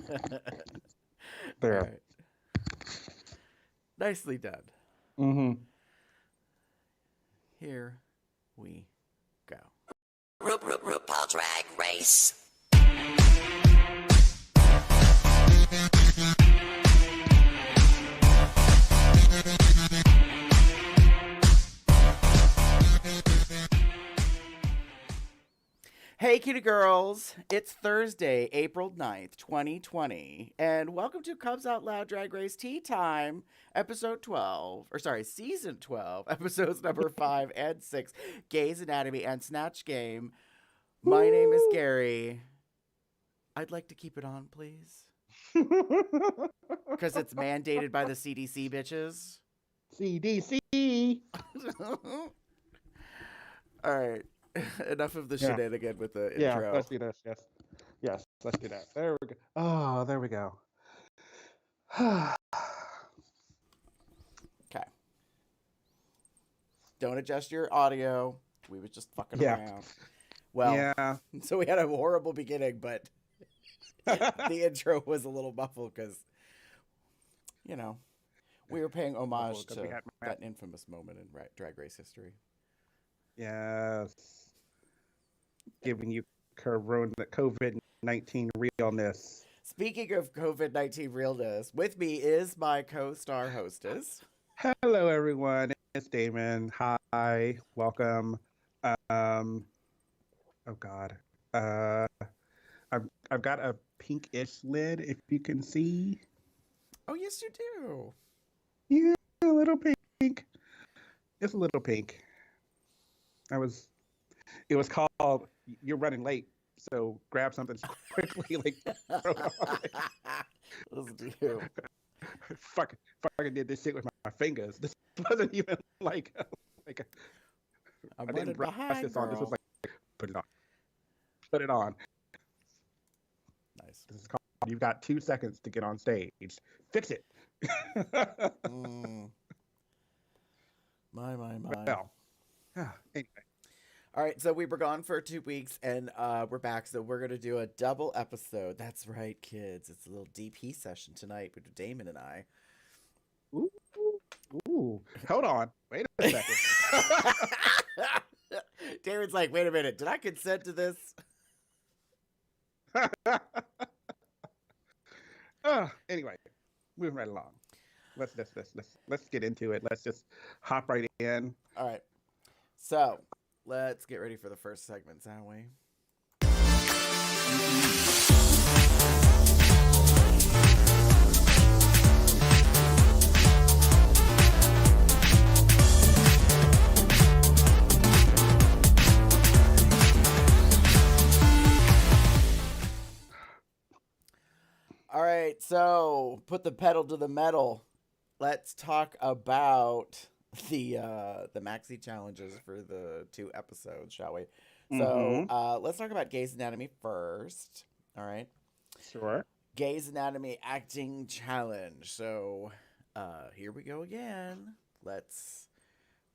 All There. right. Nicely done. Mm-hmm. Here we go. RuPaul Drag Race. Hey, kitty girls. It's Thursday, April 9th, 2020, and welcome to Cubs Out Loud Drag Race Tea Time, episode 12, or sorry, season 12, episodes number 5 and 6, Gays Anatomy and Snatch Game. My name is Gary. I'd like to keep it on, please. Because it's mandated by the CDC, bitches. CDC. All right. Enough of the Yeah. shenanigan with the Yeah, intro. let's do this. Yes. Yes, let's do that. There we go. Oh, there we go. Okay. Don't adjust your audio. We was just fucking Yeah. around. Well, Yeah. so we had a horrible beginning, but the intro was a little muffled because, you know, we were paying homage to that infamous moment in Drag Race history. Yes. Giving you COVID-19 realness. Speaking of COVID-19 realness, with me is my co-star hostess. Hello, everyone. It's Damon. Hi. Welcome. Oh God. I've got a pinkish lid, if you can see. Oh, yes, you do. Yeah, a little pink. It's a little pink. It was called You're Running Late, so grab something quickly, like throw it on. Listen to you. Fucking did this shit with my fingers. This wasn't even like I'm I didn't running brush behind, this on. This was girl. like put it on. Put it on. Nice. This is called You've got 2 seconds to get on stage. Fix it. My. Well, anyway. All right, so we were gone for 2 weeks, and we're back. So we're gonna do a double episode. That's right, kids. It's a little DP session tonight with Damon and I. Ooh. Hold on. Wait a second. Damon's like, wait a minute. Did I consent to this? Anyway, moving right along. Let's get into it. Let's just hop right in. All right. So let's get ready for the first segment, shall we? All right, so put the pedal to the metal. Let's talk about the maxi challenges for the 2 episodes, shall we? So let's talk about Gays Anatomy first. All right. Sure. Gays Anatomy acting challenge. So here we go again. Let's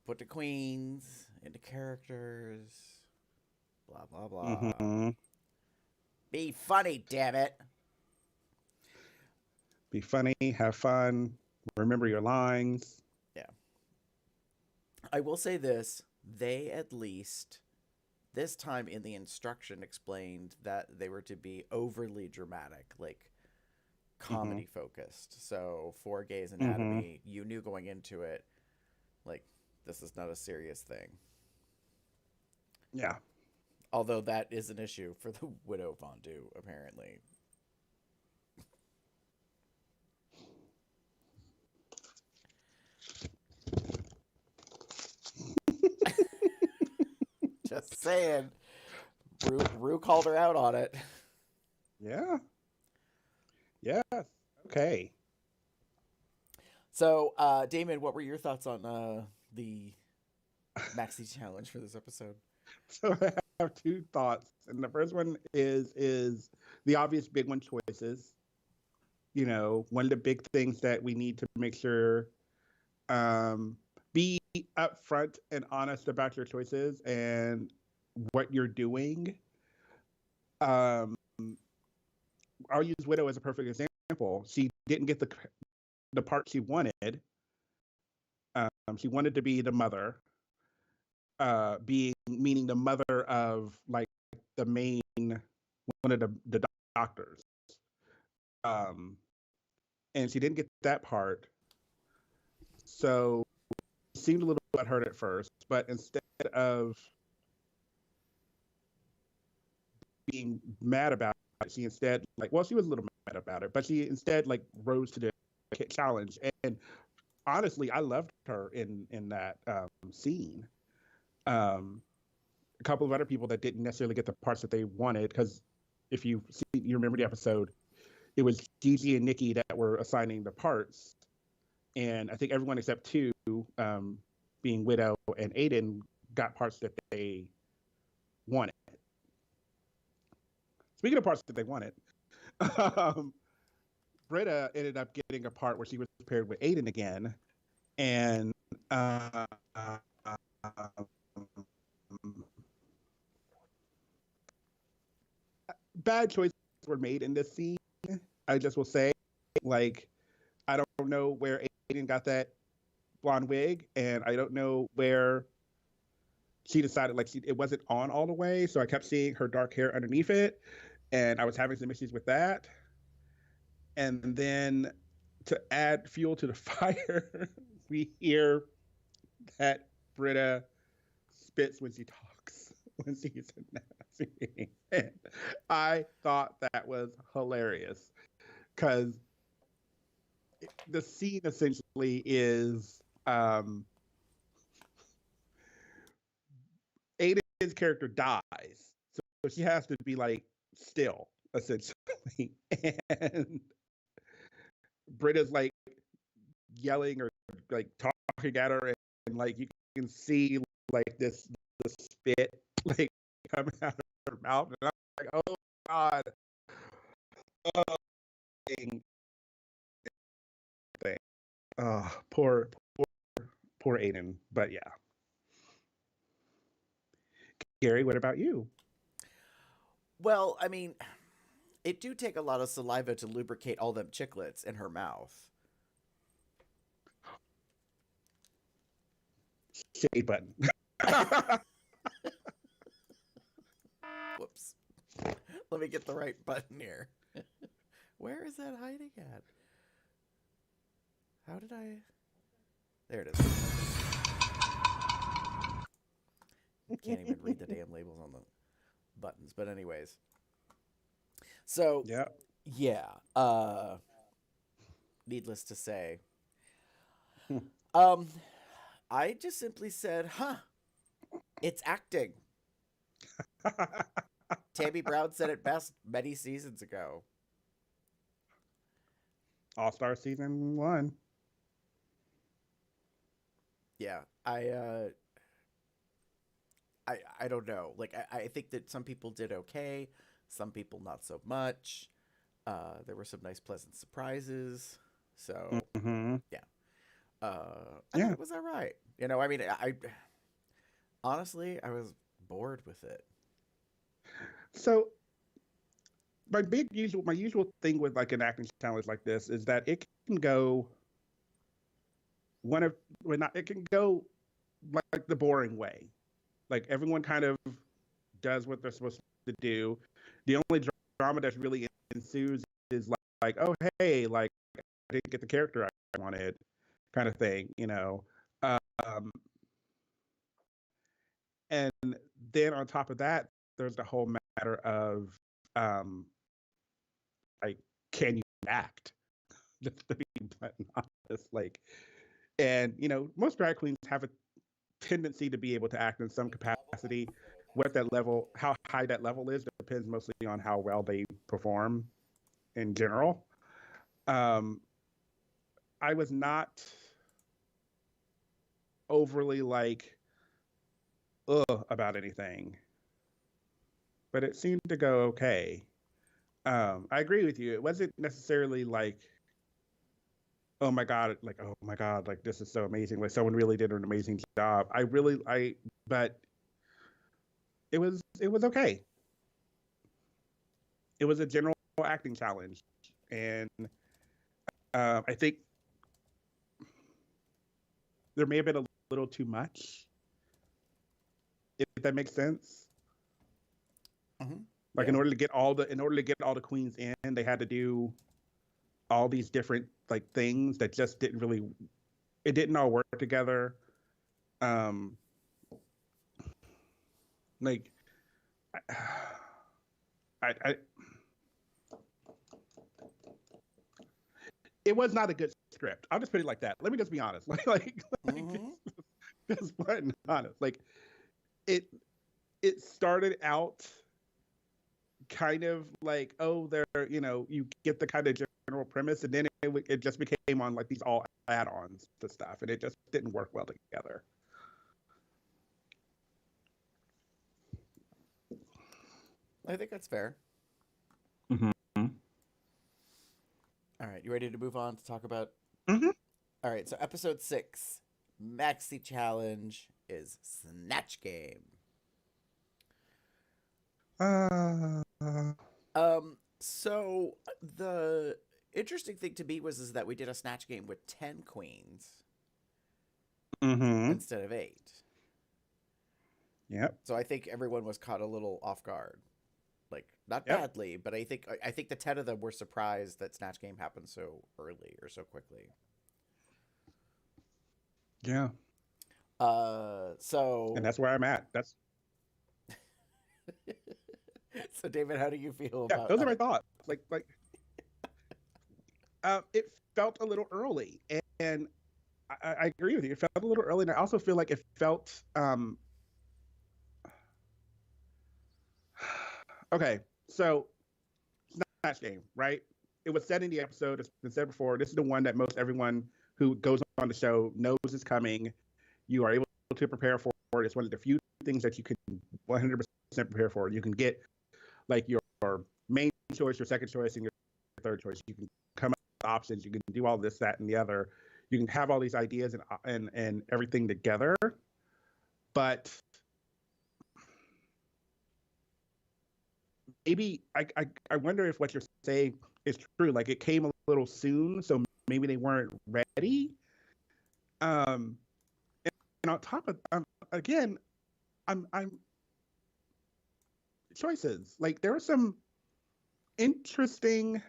put the queens into characters. Blah blah blah. Be funny, damn it. Be funny, have fun, remember your lines. Yeah. I will say this. They at least, this time in the instruction, explained that they were to be overly dramatic, like comedy focused. So for Gays Anatomy, you knew going into it, like, this is not a serious thing. Yeah. Although that is an issue for the Widow Fondue, apparently. Just saying. Ru called her out on it. Yeah. Yes. Okay. So, Damon, what were your thoughts on the maxi challenge for this episode? So I have 2 thoughts, and the first one is the obvious big one: choices. You know, one of the big things that we need to make sure be upfront and honest about your choices and what you're doing. Um, I'll use Widow as a perfect example. She didn't get the part she wanted. She wanted to be the mother, being meaning the mother of like the main one of the doctors. Um, and she didn't get that part, so it seemed a little butthurt at first. But instead of being mad about it, she instead she was a little mad about it, but she instead rose to the challenge. And honestly, I loved her in that scene. A couple of other people that didn't necessarily get the parts that they wanted, because if you remember the episode, it was Gigi and Nikki that were assigning the parts, and I think everyone except two, being Widow and Aiden, got parts that they wanted. Speaking of parts that they wanted, Britta ended up getting a part where she was paired with Aiden again, and bad choices were made in this scene. I just will say, I don't know where Aiden got that blonde wig, and I don't know where she decided it wasn't on all the way, so I kept seeing her dark hair underneath it, and I was having some issues with that. And then to add fuel to the fire, we hear that Britta spits when she talks, when she's announcing. And I thought that was hilarious, because the scene essentially is Aiden's character dies, so she has to be still, essentially. And Britta's yelling or talking at her, and you can see this the spit coming out of her mouth, and I'm like, oh god, oh, thing. Oh, poor Aiden. But yeah, Gary, what about you? Well, I mean, it do take a lot of saliva to lubricate all them chiclets in her mouth. Shade button. Whoops. Let me get the right button here. Where is that hiding at? How did I... There it is. Can't even read the damn labels on the buttons. But anyways. So, yeah. Needless to say. I just simply said, it's acting. Tammy Brown said it best many seasons ago. All-Star season 1. Yeah, I don't know. I think that some people did okay, some people not so much. There were some nice, pleasant surprises. So yeah, I thought it was all right. I mean, I honestly I was bored with it. So my usual thing with an acting challenge like this is that it can go it can go the boring way. Everyone kind of does what they're supposed to do. The only drama that's really ensues is oh hey, I didn't get the character I wanted, kind of thing, and then on top of that, there's the whole matter of can you act? Just to be blunt and honest, and most drag queens have a tendency to be able to act in some capacity. What that level, how high that level is, depends mostly on how well they perform in general. I was not overly about anything, but it seemed to go okay. I agree with you. It wasn't necessarily oh my god, this is so amazing. Someone really did an amazing job. But it was okay. It was a general acting challenge, and I think there may have been a little too much, if that makes sense. Like in order to get all the queens in, they had to do all these different like things that just didn't all work together. Like I it was not a good script. I'll just put it like that. Let me just be honest. Just blunt and honest. Like it started out kind of like, oh, you get the kind of general premise, and then it just became on like these all add-ons to stuff, and it just didn't work well together. I think that's fair. Mm-hmm. All right, you ready to move on to talk about? Mm-hmm. All right, so episode 6, Maxi Challenge is Snatch Game. So the interesting thing to me is that we did a Snatch Game with 10 queens instead of 8. Yep. So I think everyone was caught a little off guard. Like, not badly, but I think the 10 of them were surprised that Snatch Game happened so early or so quickly. Yeah. And that's where I'm at. That's So David, how do you feel yeah, about those are my thoughts. Like it felt a little early, and I agree with you. It felt a little early, and I also feel like it felt okay. So Snatch Game, right? It was said in the episode. It's been said before. This is the one that most everyone who goes on the show knows is coming. You are able to prepare for it. It's one of the few things that you can 100% prepare for. You can get like your main choice, your second choice, and your third choice. You can come up with options. You can do all this, that, and the other. You can have all these ideas and everything together. But maybe I wonder if what you're saying is true. Like it came a little soon, so maybe they weren't ready. And on top of again, I'm choices. Like there were some interesting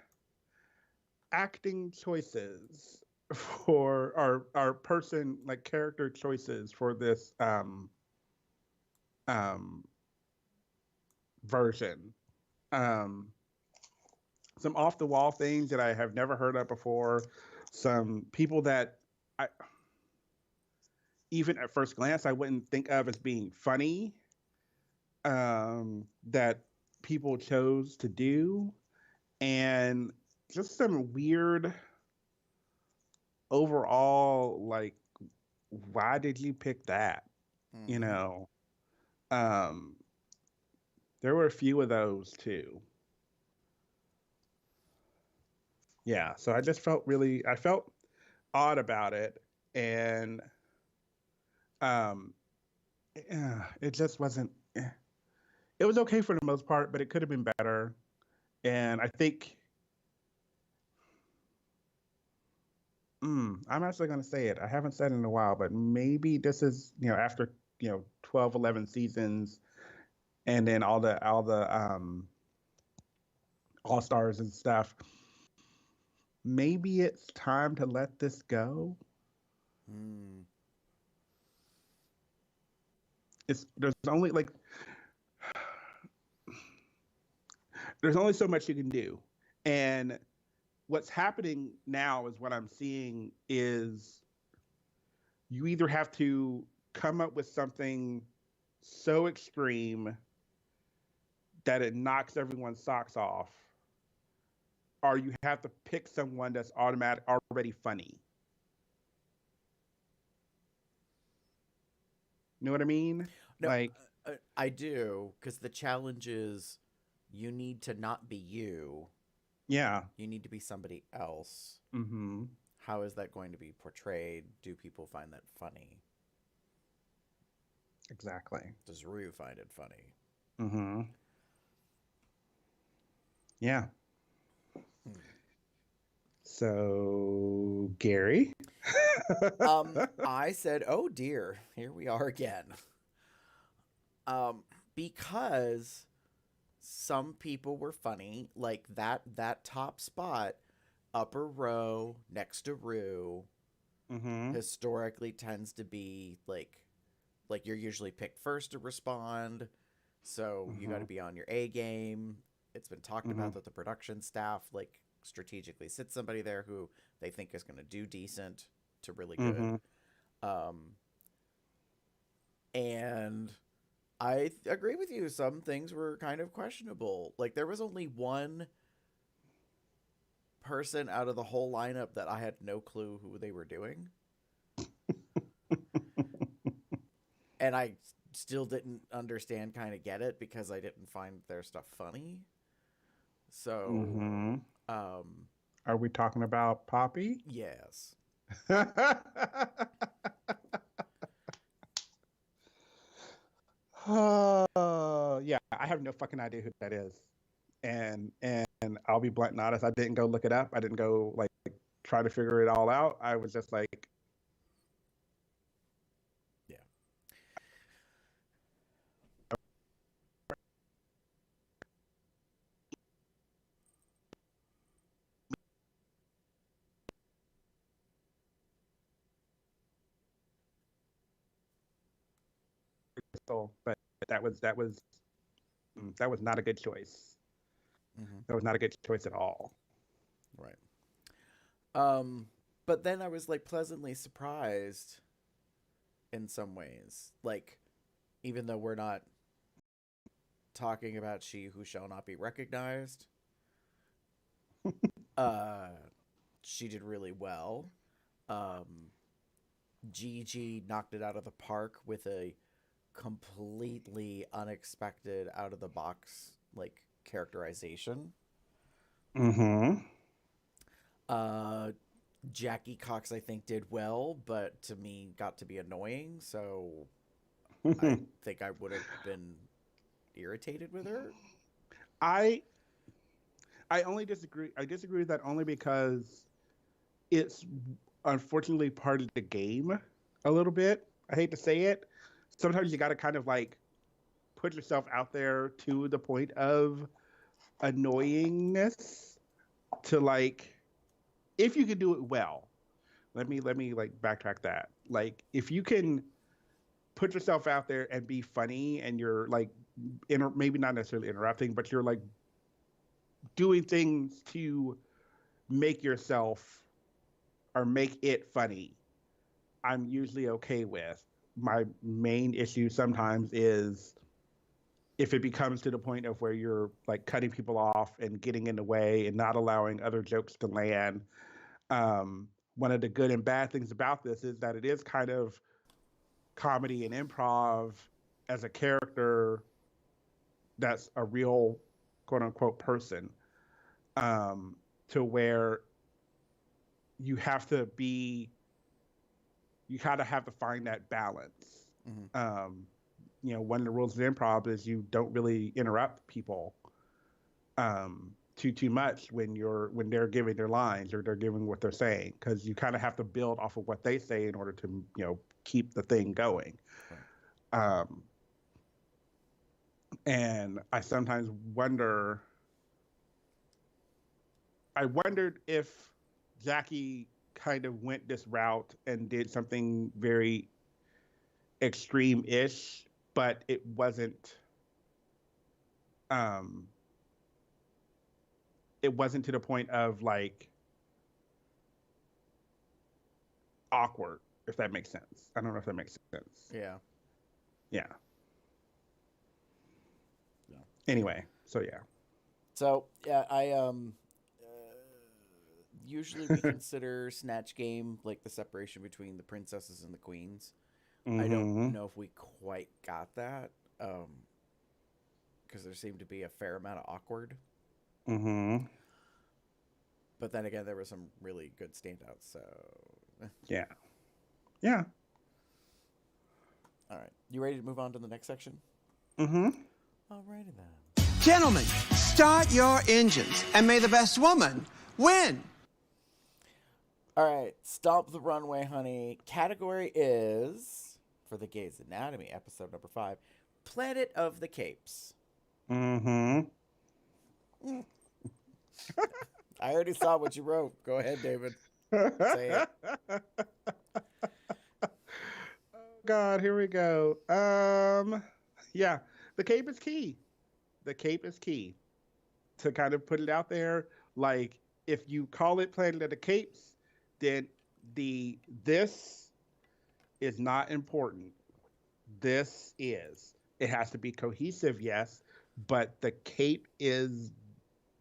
acting choices for our person, like character choices for this version. Some off the wall things that I have never heard of before. Some people that I even at first glance I wouldn't think of as being funny. That people chose to do, and just some weird overall, like, why did you pick that? You know, there were a few of those too. Yeah, so I just felt I felt odd about it, and it just wasn't. It was okay for the most part, but it could have been better. And I think I'm actually going to say it. I haven't said it in a while, but maybe this is, after, 12, 11 seasons and then all the all-stars and stuff. Maybe it's time to let this go. There's only so much you can do. And what's happening now is what I'm seeing is you either have to come up with something so extreme that it knocks everyone's socks off, or you have to pick someone that's already funny. You know what I mean? No, I do, because the challenge is you need to not be you. Yeah. You need to be somebody else. Mm-hmm. How is that going to be portrayed? Do people find that funny? Exactly. Does Ru find it funny? Mm-hmm. Yeah. Hmm. So, Gary? I said, "Oh dear, here we are again." Because some people were funny, like that top spot, upper row next to Ru, Mm-hmm. historically tends to be like you're usually picked first to respond, so you got Mm-hmm. to be on your A game. It's been talked Mm-hmm. about that the production staff like strategically sits somebody there who they think is going to do decent to really good. Mm-hmm. Um, and I agree with you. Some things were kind of questionable. Like there was only one person out of the whole lineup that I had no clue who they were doing, and I still didn't understand, kind of get it because I didn't find their stuff funny. So, Mm-hmm. um, Are we talking about Poppy? yes. Yeah, I have no fucking idea who that is. And I'll be blunt and honest, I didn't go look it up. I didn't go like try to figure it all out. I was just like, Yeah. so but that was that was not a good choice. Hmm. That was not a good choice at all. Right. Um, but then I was like pleasantly surprised in some ways. Like, even though we're not talking about She Who Shall Not Be Recognized, uh, she did really well. Um, Gigi knocked it out of the park with a completely unexpected, out of the box like characterization. Mm-hmm. Uh, Jackie Cox, I think, did well, but to me, got to be annoying. So I think I would have been irritated with her. I I only disagree. I disagree with that only because it's unfortunately part of the game a little bit. I hate to say it. Sometimes you got to kind of like put yourself out there to the point of annoyingness to like if you can do it well. Let me like backtrack that. Like if you can put yourself out there and be funny and you're like maybe not necessarily interrupting, but you're like doing things to make yourself or make it funny, I'm usually okay with. My main issue sometimes is if it becomes to the point of where you're like cutting people off and getting in the way and not allowing other jokes to land. One of the good and bad things about this is that it is kind of comedy and improv as a character that's a real quote unquote person, um, to where you have to be you kind of have to find that balance. Mm-hmm. Um, one of the rules of improv is you don't really interrupt people too much when they're giving their lines or they're giving what they're saying, because you kind of have to build off of what they say in order to keep the thing going. Right. Um, and I sometimes I wondered if Jackie kind of went this route and did something very extreme-ish, but um it wasn't to the point of like awkward, if that makes sense. I don't know if that makes sense. Yeah. Yeah. Yeah. Anyway, so yeah. So yeah, I usually we consider Snatch Game like the separation between the princesses and the queens. I don't Mm-hmm. know if we quite got that, because there seemed to be a fair amount of awkward. Mm-hmm. But then again, there were some really good standouts. So, Yeah. Yeah. all right, you ready to move on to the next section? Mm-hmm. Alrighty then. Gentlemen, start your engines, and may the best woman win. All right, Stomp the Runway, honey. Category is, for the Gays Anatomy, episode number 5, Planet of the Capes. Mm-hmm. I already saw what you wrote. Go ahead, David. Say it. God, here we go. Yeah, the cape is key. The cape is key. To kind of put it out there, like if you call it Planet of the Capes, then this is not important. This is. It has to be cohesive, yes, but the cape is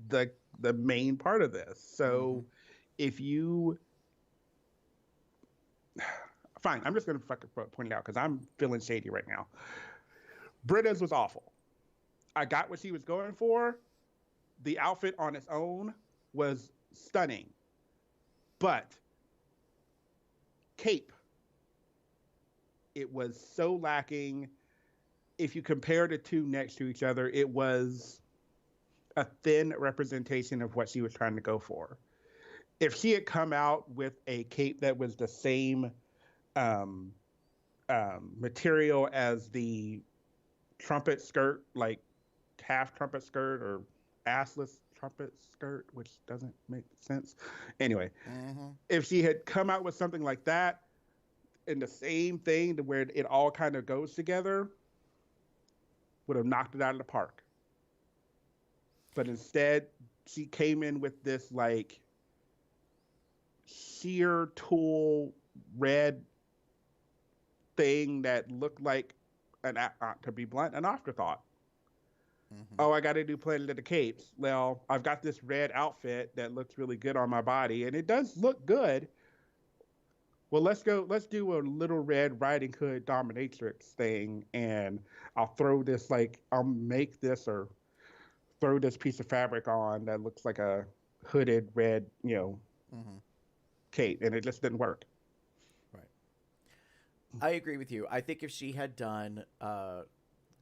the main part of this. So if you fine, I'm just gonna fucking point it out because I'm feeling shady right now. Britta's was awful. I got what she was going for. The outfit on its own was stunning. But cape, it was so lacking. If you compare the two next to each other, it was a thin representation of what she was trying to go for. If she had come out with a cape that was the same material as the trumpet skirt, like half trumpet skirt or assless trumpet skirt, which doesn't make sense. Anyway, if she had come out with something like that in the same thing to where it all kind of goes together, would have knocked it out of the park. But instead, she came in with this like sheer tulle red thing that looked like to be blunt, an afterthought. Oh, I got to do Planet of the Capes. Well, I've got this red outfit that looks really good on my body, and it does look good. Well, let's do a little Red Riding Hood dominatrix thing, and I'll make this or throw this piece of fabric on that looks like a hooded red, cape, and it just didn't work. Right. I agree with you. I think if she had done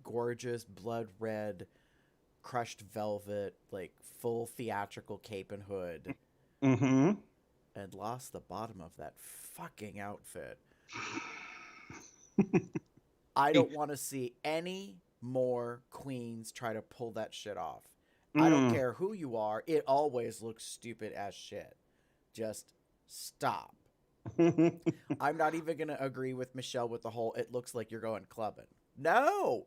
gorgeous blood red crushed velvet, like full theatrical cape and hood, and lost the bottom of that fucking outfit, I don't want to see any more queens try to pull that shit off. I don't care who you are. It always looks stupid as shit. Just stop. I'm not even going to agree with Michelle with the whole, it looks like you're going clubbing. No.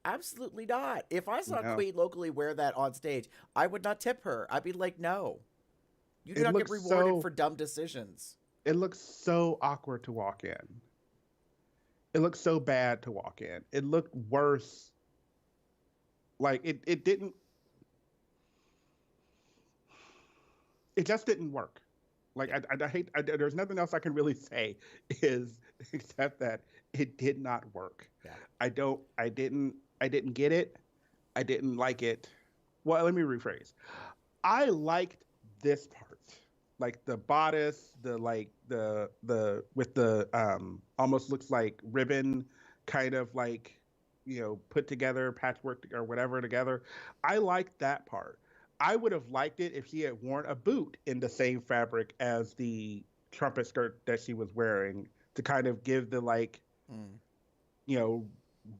Absolutely not. If I saw a queen locally wear that on stage, I would not tip her. I'd be like, no. You do not get rewarded for dumb decisions. It looks so awkward to walk in. It looked so bad to walk in. It looked worse. Like it didn't. It just didn't work. Like I hate. There's nothing else I can really say except that it did not work. Yeah. I didn't get it. I didn't like it. Well, let me rephrase. I liked this part, like the bodice, the with the almost looks like ribbon, kind of like, put together, patchwork or whatever together. I liked that part. I would have liked it if she had worn a boot in the same fabric as the trumpet skirt that she was wearing to kind of give the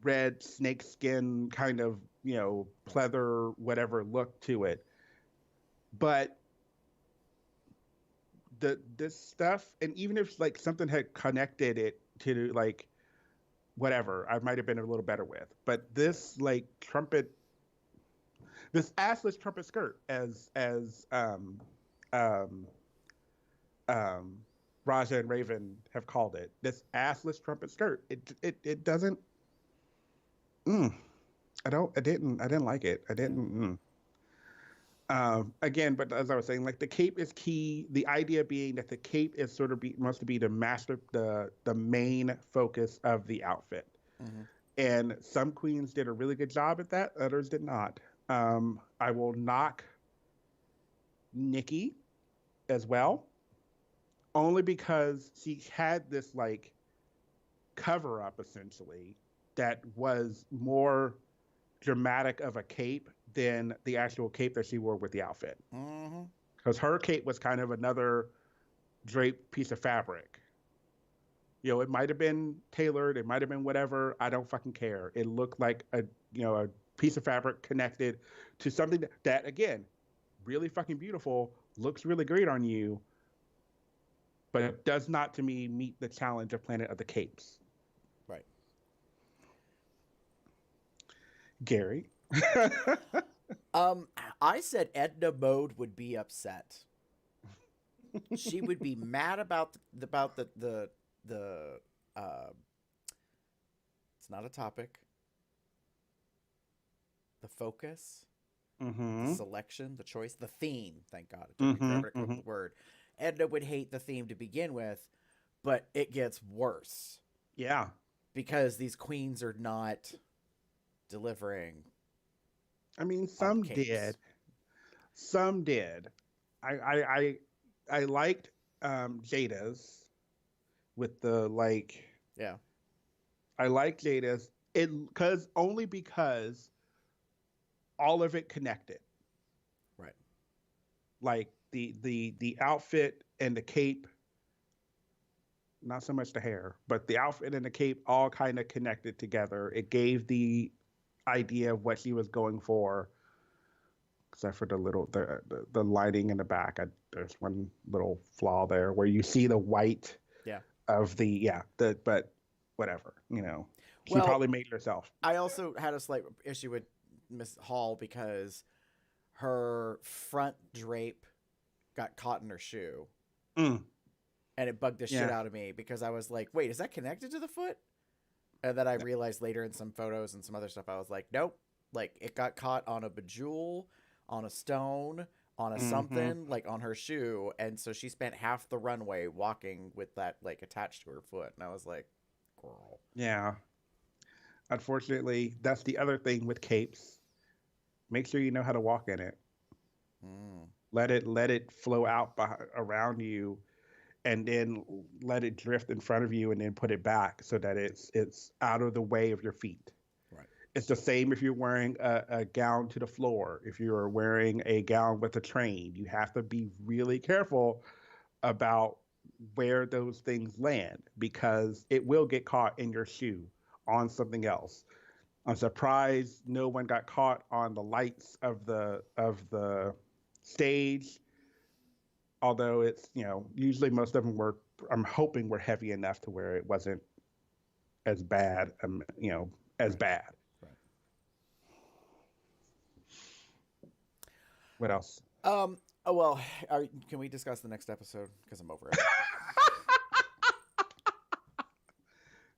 red snake skin kind of, pleather, whatever look to it. But this stuff, and even if like something had connected it to like whatever, I might have been a little better with. But this like this assless trumpet skirt, as Raja and Raven have called it, this assless trumpet skirt, it doesn't. I didn't like it. I didn't. Again, but as I was saying, like the cape is key. The idea being that the cape is must be the main focus of the outfit. And some queens did a really good job at that. Others did not. I will knock Nikki as well, only because she had this like cover up essentially that was more dramatic of a cape than the actual cape that she wore with the outfit. Mm-hmm. Because her cape was kind of another draped piece of fabric. You know, it might have been tailored, it might have been whatever. I don't fucking care. It looked like a piece of fabric connected to something that again, really fucking beautiful, looks really great on you, but it does not to me meet the challenge of Planet of the Capes. Right. Gary. I said Edna Mode would be upset. She would be mad about the it's not a topic. The focus, Mm-hmm. the selection, the choice, the theme. Thank God it took me forever to come up with the word. Edna would hate the theme to begin with, but it gets worse. Yeah. Because these queens are not delivering. I mean, some did. Some did. I liked Jada's with the like. Yeah. I like Jada's because all of it connected. Right. Like the outfit and the cape, not so much the hair, but the outfit and the cape all kind of connected together. It gave the idea of what she was going for, except for the lighting in the back. There's one little flaw there where you see the white of but whatever, she probably made it herself. I also had a slight issue with Miss Hall because her front drape got caught in her shoe. And it bugged the shit out of me because I was like, wait, is that connected to the foot? And then I realized later in some photos and some other stuff, I was like, nope. Like, it got caught on a bejewel, on a stone, on a something, like on her shoe. And so she spent half the runway walking with that, like, attached to her foot. And I was like, girl. Yeah. Unfortunately, that's the other thing with capes. Make sure you know how to walk in it. Let it flow out around you, and then let it drift in front of you, and then put it back so that it's out of the way of your feet. Right. It's the same if you're wearing a gown to the floor. If you're wearing a gown with a train, you have to be really careful about where those things land because it will get caught in your shoe on something else. I'm surprised no one got caught on the lights of the stage. Although it's, usually most of them I'm hoping were heavy enough to where it wasn't as bad, as bad. Right. What else? Oh, well, can we discuss the next episode? Because I'm over it.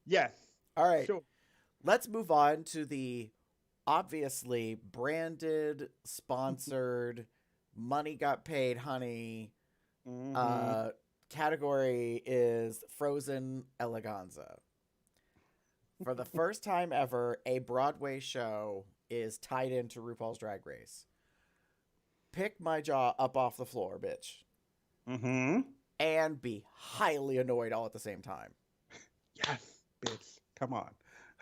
Yes. All right. Sure. Let's move on to the obviously branded, sponsored, money got paid, honey. Category is Frozen Eleganza. For the first time ever, a Broadway show is tied into RuPaul's Drag Race. Pick my jaw up off the floor, bitch. And be highly annoyed all at the same time. Yes, bitch. Come on.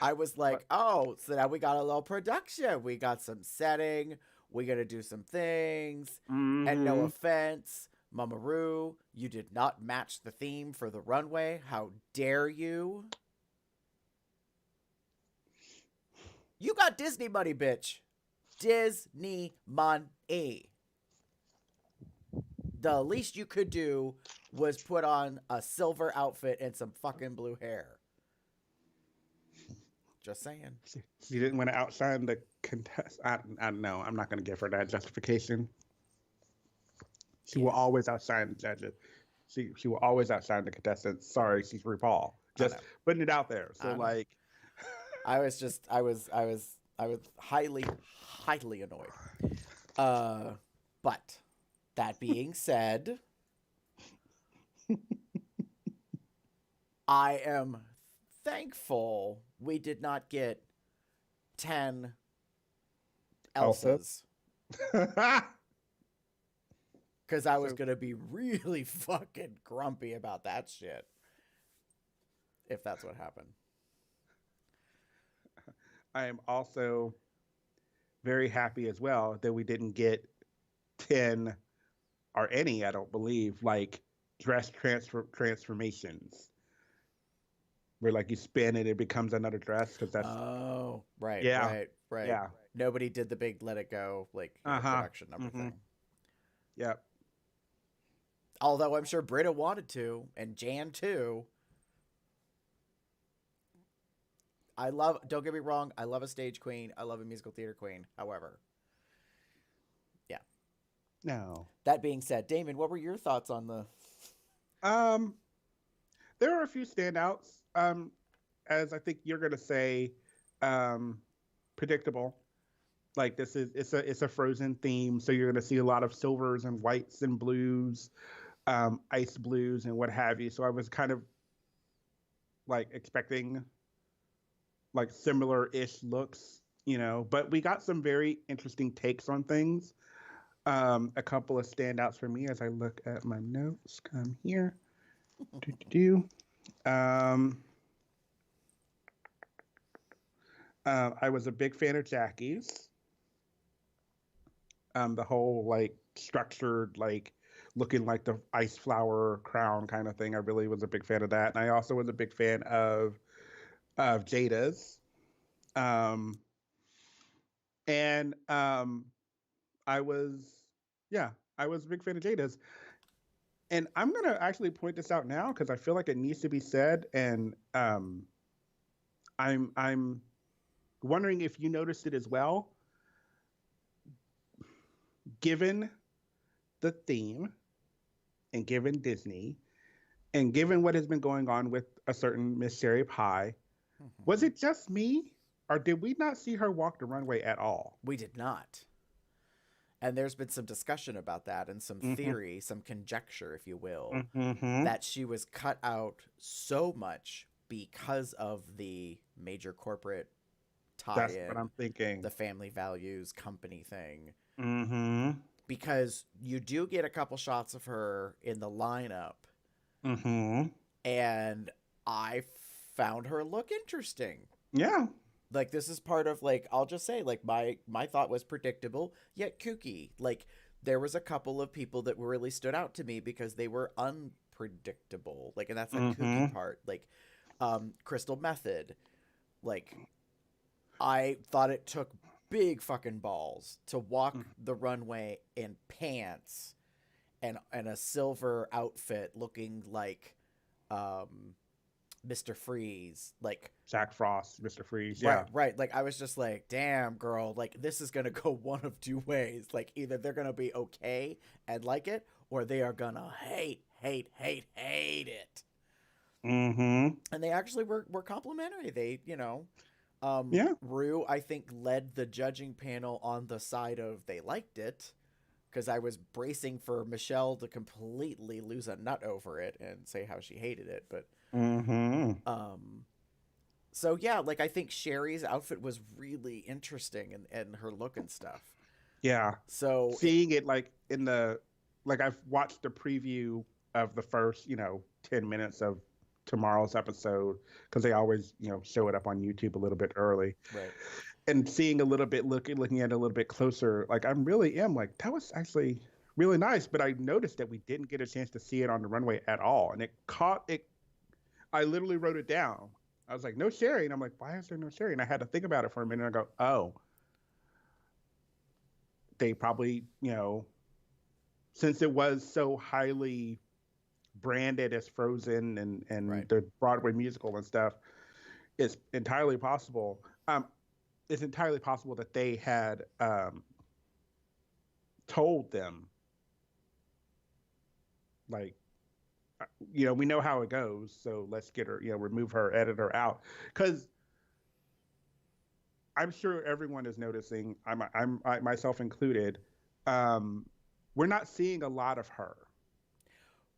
I was like, oh, so now we got a little production. We got some setting. We got to do some things. And no offense, Mama Ru, you did not match the theme for the runway. How dare you? You got Disney money, bitch. Disney money. The least you could do was put on a silver outfit and some fucking blue hair. Just saying. She didn't want to outshine the contest. I don't know. I'm not going to give her that justification. She will always outshine the judges. She will always outshine the contestants. Sorry, she's RuPaul. Just putting it out there. So like, I was highly annoyed. But that being said, I am thankful we did not get 10 Elsas. Because I was going to be really fucking grumpy about that shit. If that's what happened. I am also very happy as well that we didn't get 10 or any, I don't believe, like dress transformations where like you spin and it becomes another dress because that's Oh, right, yeah, right, right. yeah, Nobody did the big let it go, like, uh-huh, production number mm-hmm, thing. yep. Although I'm sure Britta wanted to, and Jan too. Don't get me wrong, I love a stage queen. I love a musical theater queen. However, yeah. No. That being said, Damon, what were your thoughts on the. Um, there are a few standouts. As I think you're gonna say, um, predictable. Like this is it's a Frozen theme, so you're gonna see a lot of silvers and whites and blues, ice blues and what have you. So I was kind of like expecting like similar-ish looks, but we got some very interesting takes on things. A couple of standouts for me as I look at my notes. Come here. Do, do, do. I was a big fan of Jackie's. The whole like structured, like looking like the ice flower crown kind of thing. I really was a big fan of that, and I also was a big fan of Jada's. Um, and I was, yeah, I was a big fan of Jada's. And I'm gonna actually point this out now because I feel like it needs to be said, and I'm wondering if you noticed it as well. Given the theme, and given Disney, and given what has been going on with a certain Miss Sherry Pie, was it just me, or did we not see her walk the runway at all? We did not. And there's been some discussion about that and some theory, some conjecture, if you will, that she was cut out so much because of the major corporate tie-in. That's what I'm thinking. The family values company thing. Mm-hmm. Because you do get a couple shots of her in the lineup. Mm-hmm. And I found her look interesting. Yeah. Like, this is part of, like, I'll just say, like, my thought was predictable yet kooky. Like, there was a couple of people that really stood out to me because they were unpredictable. Like, and that's the kooky part. Like, Crystal Method. Like, I thought it took big fucking balls to walk the runway in pants and a silver outfit looking like Mr. Freeze, like Jack Frost, Mr. Freeze. Yeah. Right. Like, I was just like, damn, girl, like, this is gonna go one of two ways. Like, either they're gonna be okay and like it, or they are gonna hate it. Mm-hmm. And they actually were complimentary. They, Yeah. Ru, I think, led the judging panel on the side of they liked it, because I was bracing for Michelle to completely lose a nut over it and say how she hated it. But so yeah, like, I think Sherry's outfit was really interesting and her look and stuff. Yeah. So seeing it like I've watched the preview of the first 10 minutes of tomorrow's episode because they always show it up on YouTube a little bit early, right, and seeing a little bit looking at it a little bit closer, like I really am like, that was actually really nice. But I noticed that we didn't get a chance to see it on the runway at all, and I literally wrote it down. I was like, no Sherry, and I'm like, why is there no Sherry? And I had to think about it for a minute and I go, oh, they probably, since it was so highly branded as Frozen and right, the Broadway musical and stuff, it's entirely possible. It's entirely possible that they had told them, like, we know how it goes, so let's get her, remove her, edit her out, because I'm sure everyone is noticing. I myself included. We're not seeing a lot of her.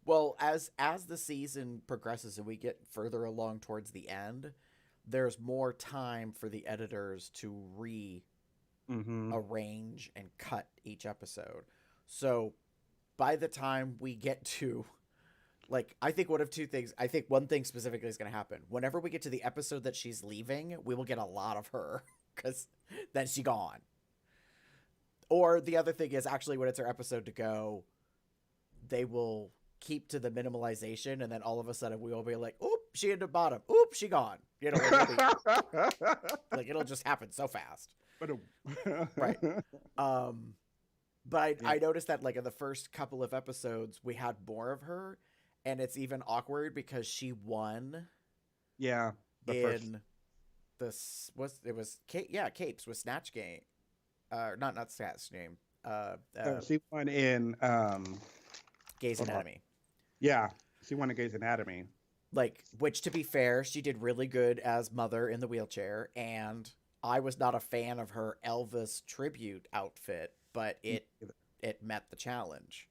Well, as the season progresses and we get further along towards the end, there's more time for the editors to arrange and cut each episode. So by the time we get to, like, I think one of two things. I think one thing specifically is going to happen. Whenever we get to the episode that she's leaving, we will get a lot of her because then she's gone. Or the other thing is actually when it's her episode to go, they will keep to the minimalization, and then all of a sudden we will be like, oop, she hit the bottom. Oop, she gone. You know, like it'll just happen so fast. Right. But I noticed that like in the first couple of episodes we had more of her, and it's even awkward because she won. Yeah. Capes with Snatch Game. Not Snatch Game. She won in Grey's Anatomy. Yeah, she won in Grey's Anatomy. Like, which to be fair, she did really good as Mother in the wheelchair, and I was not a fan of her Elvis tribute outfit, but it met the challenge.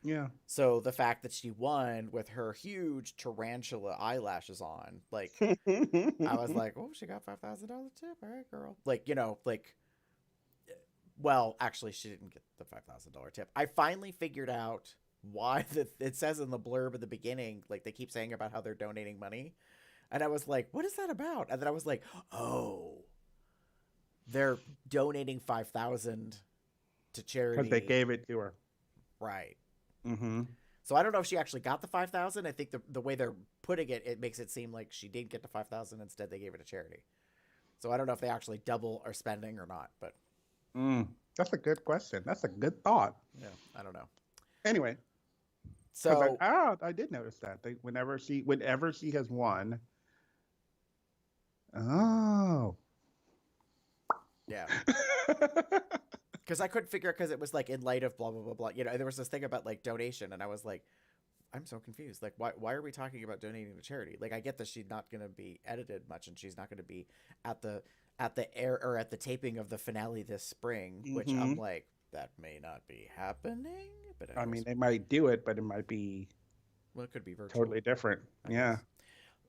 Yeah. So the fact that she won with her huge tarantula eyelashes on, like, I was like, oh, she got $5,000 tip. All right, girl. Like, you know, like, well, actually, she didn't get the $5,000 tip. I finally figured out why it says in the blurb at the beginning, like, they keep saying about how they're donating money. And I was like, what is that about? And then I was like, oh, they're donating $5,000 to charity. Because they gave it to her. Right. Mm-hmm. So I don't know if she actually got the $5,000. I think the way they're putting it, it makes it seem like she did get the $5,000. Instead, they gave it to charity. So I don't know if they actually double are spending or not. But that's a good question. That's a good thought. Yeah, I don't know. Anyway, so I did notice that whenever she has won. Oh. Yeah. Because I couldn't figure out, because it was like in light of blah, blah, blah, blah. You know, there was this thing about like donation, and I was like, I'm so confused. Like, why are we talking about donating to charity? Like, I get that she's not going to be edited much, and she's not going to be at the air or at the taping of the finale this spring, which I'm like, that may not be happening. But I mean, they might do it, but it might be. Well, it could be virtual. Totally different. Yeah.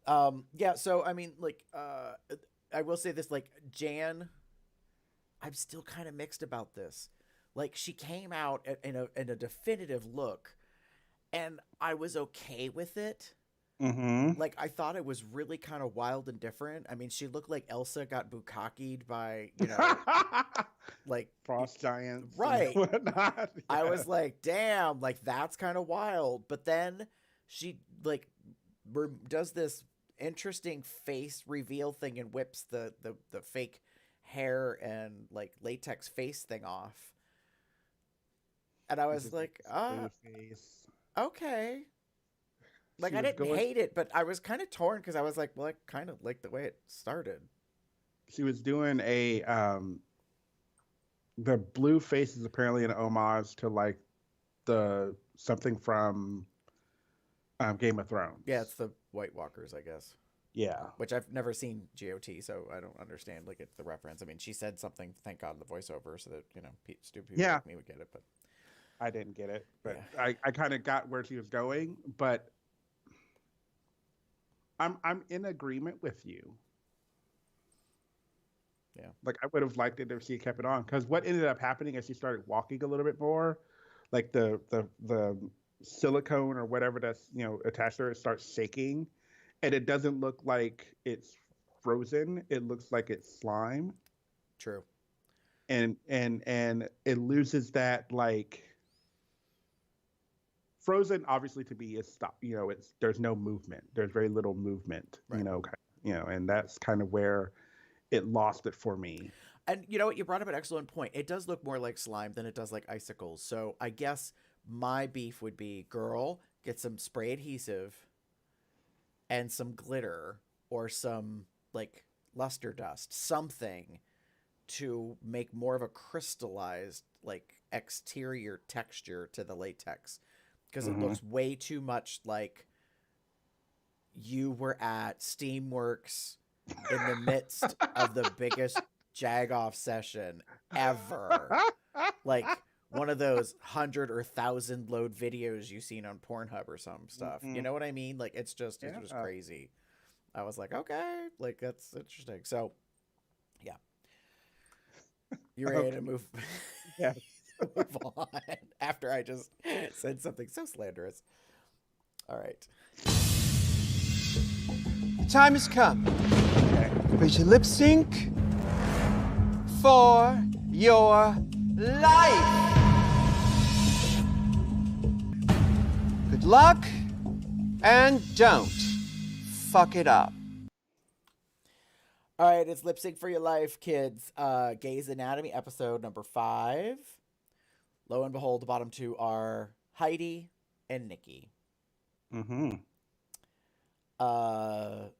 Yeah. So I mean, like, I will say this, like, Jan. I'm still kind of mixed about this. Like, she came out in a definitive look, and I was okay with it. Mm-hmm. Like, I thought it was really kind of wild and different. I mean, she looked like Elsa got bukkakied by, you know, like frost giants, right? And whatnot. Yeah. I was like, damn, like that's kind of wild. But then she like does this interesting face reveal thing and whips the fake hair and like latex face thing off, and I was like, okay. Like, I didn't hate it, but I was kind of torn because I was like, well, I kind of like the way it started. She was doing the blue face is apparently an homage to like something from Game of Thrones. Yeah, it's the White Walkers, I guess. Yeah. Which I've never seen GOT, so I don't understand like it's the reference. I mean, she said something, thank God, in the voiceover, so that, you know, stupid people like me would get it, but I didn't get it. But yeah. I kind of got where she was going, but I'm in agreement with you. Yeah. Like, I would have liked it if she kept it on, because what ended up happening is she started walking a little bit more, like the silicone or whatever that's, you know, attached to her, it starts shaking, and it doesn't look like it's frozen. It looks like it's slime. True. And it loses that, like, Frozen, obviously, to me, is stop. You know, there's no movement. There's very little movement. Right. You know, and that's kind of where it lost it for me. And you know what? You brought up an excellent point. It does look more like slime than it does like icicles. So I guess my beef would be, girl, get some spray adhesive and some glitter or some like luster dust, something to make more of a crystallized like exterior texture to the latex. Because it looks way too much like you were at Steamworks in the midst of the biggest jag-off session ever. Like one of those 100 or 1,000 load videos you've seen on Pornhub or some stuff. You know what I mean? Like, it's just crazy. I was like, okay, like, that's interesting. So, yeah. You ready to move? Yeah. Move on after I just said something so slanderous. All right. The time has come for you to lip sync for your life. Good luck, and don't fuck it up. All right, it's Lip Sync for Your Life, kids. Gay's Anatomy, episode number 5. Lo and behold, the bottom two are Heidi and Nikki. Mm-hmm. Heart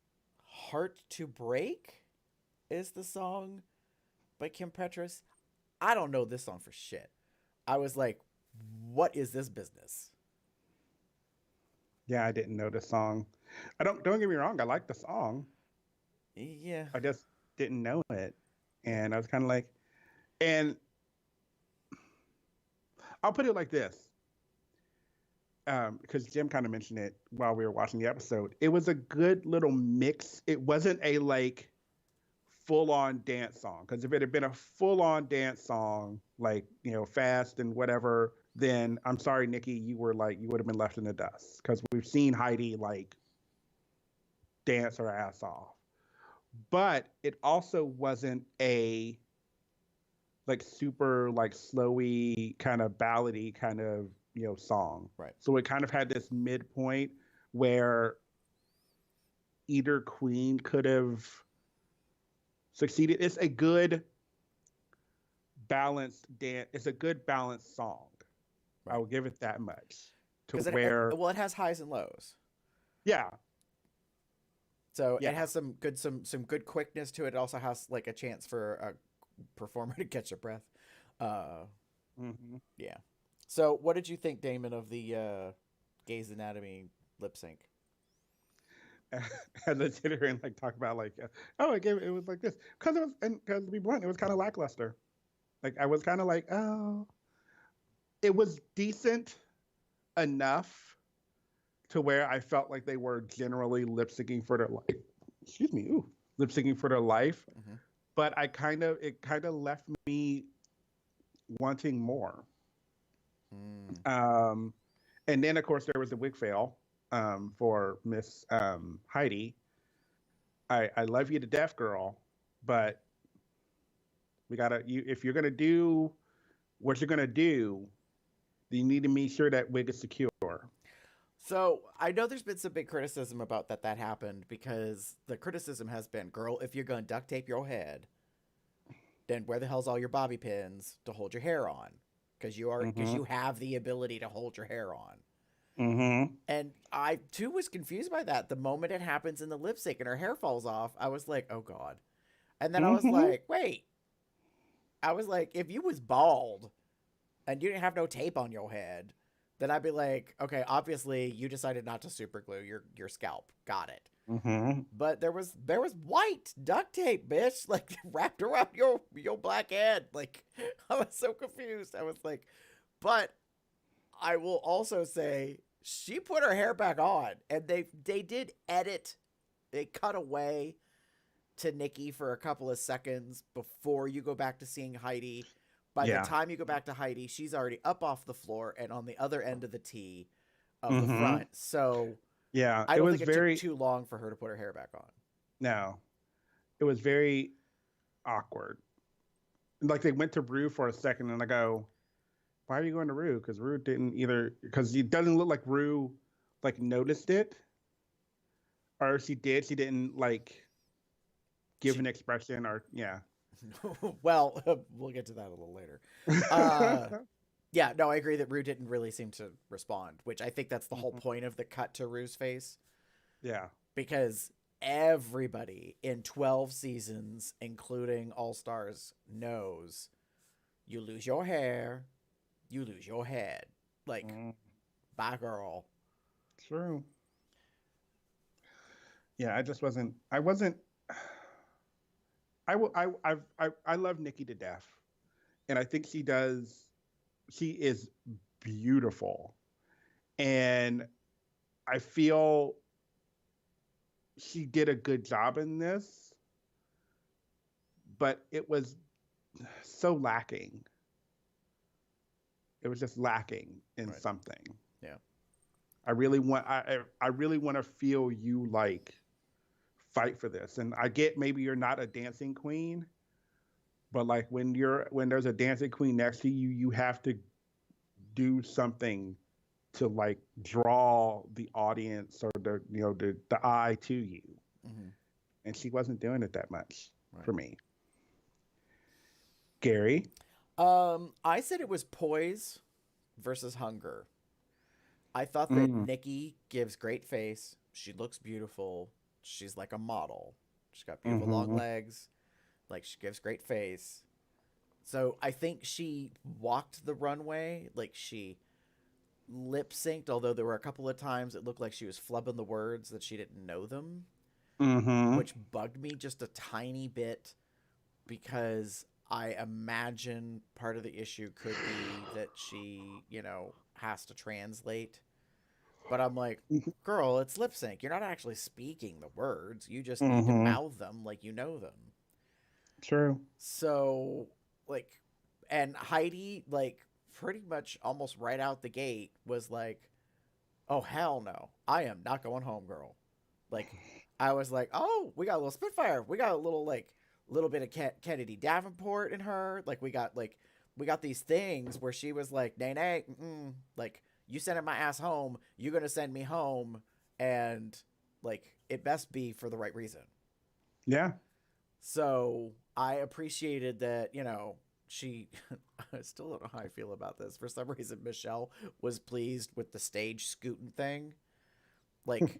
to Break is the song by Kim Petras. I don't know this song for shit. I was like, what is this business? Yeah, I didn't know the song. Don't get me wrong, I like the song. Yeah. I just didn't know it. And I was kind of like, and I'll put it like this. Because Jim kind of mentioned it while we were watching the episode. It was a good little mix. It wasn't a like full-on dance song. Because if it had been a full-on dance song, like, you know, fast and whatever, then I'm sorry, Nikki, you would have been left in the dust. Because we've seen Heidi like dance her ass off. But it also wasn't a like super like slowy kind of ballady kind of, you know, song. Right. So it kind of had this midpoint where either queen could have succeeded. It's a good balanced dance. It's a good balanced song. Right. I will give it that much. To where it has highs and lows. Yeah. So it has some good quickness to it. It also has like a chance for a performer to catch their breath. Yeah. So what did you think, Damon, of the Gay's Anatomy lip sync? As I sit here and like talk about like, it was like this because to be blunt, it was kind of lackluster. Like I was kind of like, oh, it was decent enough to where I felt like they were generally lip syncing for their life. Excuse me, lip syncing for their life. Mm-hmm. But it kind of left me wanting more. And then of course there was the wig fail for Miss Heidi. I love you to death, girl, but if you're gonna do what you're gonna do, you need to make sure that wig is secure. So I know there's been some big criticism about that happened, because the criticism has been, girl, if you're going to duct tape your head, then where the hell's all your bobby pins to hold your hair on? Because you have the ability to hold your hair on. Mm-hmm. And I too was confused by that. The moment it happens in the lip sync and her hair falls off, I was like, oh God. And then I was like, wait. I was like, if you was bald and you didn't have no tape on your head, then I'd be like, okay, obviously you decided not to super glue your scalp. Got it. Mm-hmm. But there was white duct tape, bitch, like wrapped around your black head. Like, I was so confused. I was like, but I will also say she put her hair back on, and they did edit. They cut away to Nikki for a couple of seconds before you go back to seeing Heidi. By the time you go back to Heidi, she's already up off the floor and on the other end of the T of the front. So yeah, I don't think it took too long for her to put her hair back on. No, it was very awkward. Like they went to Ru for a second, and I go, "Why are you going to Ru?" Because Ru didn't either. Because it doesn't look like Ru like noticed it, or if she did, she didn't like give an expression or Well, we'll get to that a little later. Yeah, no, I agree that Ru didn't really seem to respond, which I think that's the whole point of the cut to Ru's face. Yeah. Because everybody in 12 seasons, including All Stars, knows you lose your hair, you lose your head. Like, bye, girl. True. Yeah, I love Nikki to death, and I think she is beautiful, and I feel she did a good job in this, but it was so lacking. It was just lacking in something. Yeah. I really want to feel you like fight for this. And I get maybe you're not a dancing queen, But like when there's a dancing queen next to you, you have to do something to like draw the audience or the eye to you. Mm-hmm. And she wasn't doing it that much Right. for me. Gary? I said it was poise versus hunger. I thought that Mm. Nikki gives great face. She looks beautiful. She's like a model. She's got beautiful long Mm-hmm. legs. Like she gives great face. So I think she walked the runway. Like she lip synced, although there were a couple of times it looked like she was flubbing the words that she didn't know them, Mm-hmm. which bugged me just a tiny bit because I imagine part of the issue could be that she, has to translate. But I'm like, girl, it's lip sync. You're not actually speaking the words. You just need to Mm-hmm. mouth them like you know them. True. So, like, and Heidi, like, pretty much almost right out the gate was like, oh, hell no. I am not going home, girl. Like, I was like, oh, we got a little Spitfire. We got a little, like, little bit of Kennedy Davenport in her. Like, we got these things where she was like, nay, nay, like, you sending my ass home. You're going to send me home. And, like, it best be for the right reason. Yeah. So I appreciated that, she, I still don't know how I feel about this. For some reason, Michelle was pleased with the stage scooting thing. Like,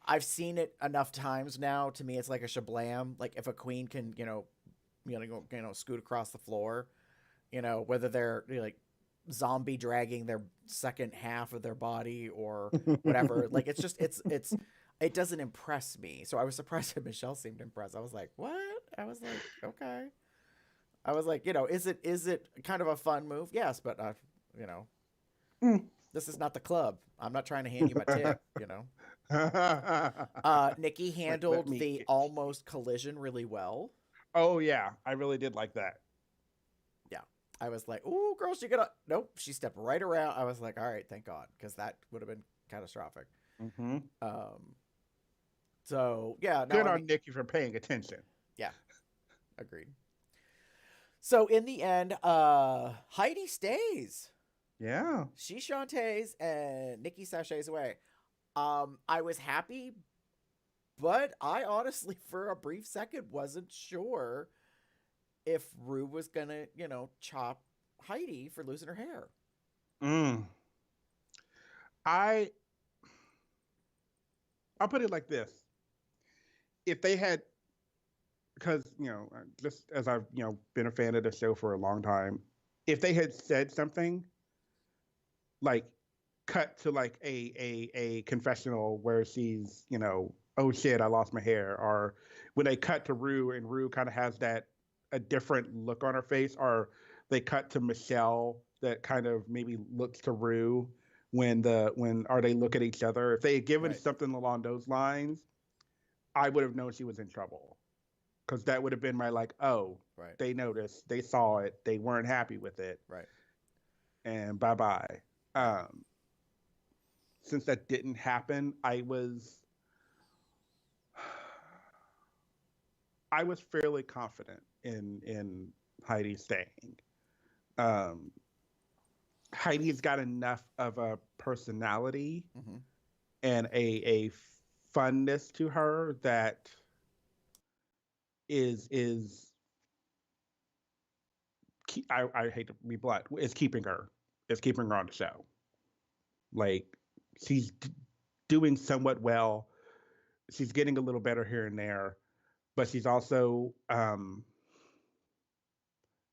I've seen it enough times now. To me, it's like a shablam. Like, if a queen can, scoot across the floor, whether they're like zombie dragging their second half of their body or whatever. Like, it's just, it doesn't impress me. So I was surprised that Michelle seemed impressed. I was like, what? I was like, okay. I was like, is it kind of a fun move? Yes, but you know, Mm. this is not the club. I'm not trying to hand you my tip, Nikki Like, let handled me the get almost collision really well. Oh yeah, I really did like that. Yeah. I was like, ooh, girl, she gonna nope, she stepped right around. I was like, all right, thank God, because that would have been catastrophic. Mm-hmm. So yeah, no, Good I on mean, Nikki for paying attention. yeah, agreed. So in the end, Heidi stays. Yeah. She shantays and Nikki sachets away. I was happy, but I honestly, for a brief second, wasn't sure if Ru was gonna, chop Heidi for losing her hair. Mm. I I'll put it like this: if they had, because just as I've been a fan of the show for a long time, if they had said something like cut to like a confessional where she's oh shit I lost my hair, or when they cut to Ru and Ru kind of has that a different look on her face, or they cut to Michelle that kind of maybe looks to Ru when or they look at each other, if they had given Right. something along those lines, I would have known she was in trouble, because that would have been my like, oh, Right. they noticed, they saw it, they weren't happy with it, Right. and bye bye. Right. Since that didn't happen, I was fairly confident in Heidi staying. Um, Heidi's got enough of a personality Mm-hmm. and a funness to her that is I hate to be blunt, is keeping her on the show. Like, she's doing somewhat well. She's getting a little better here and there, but she's also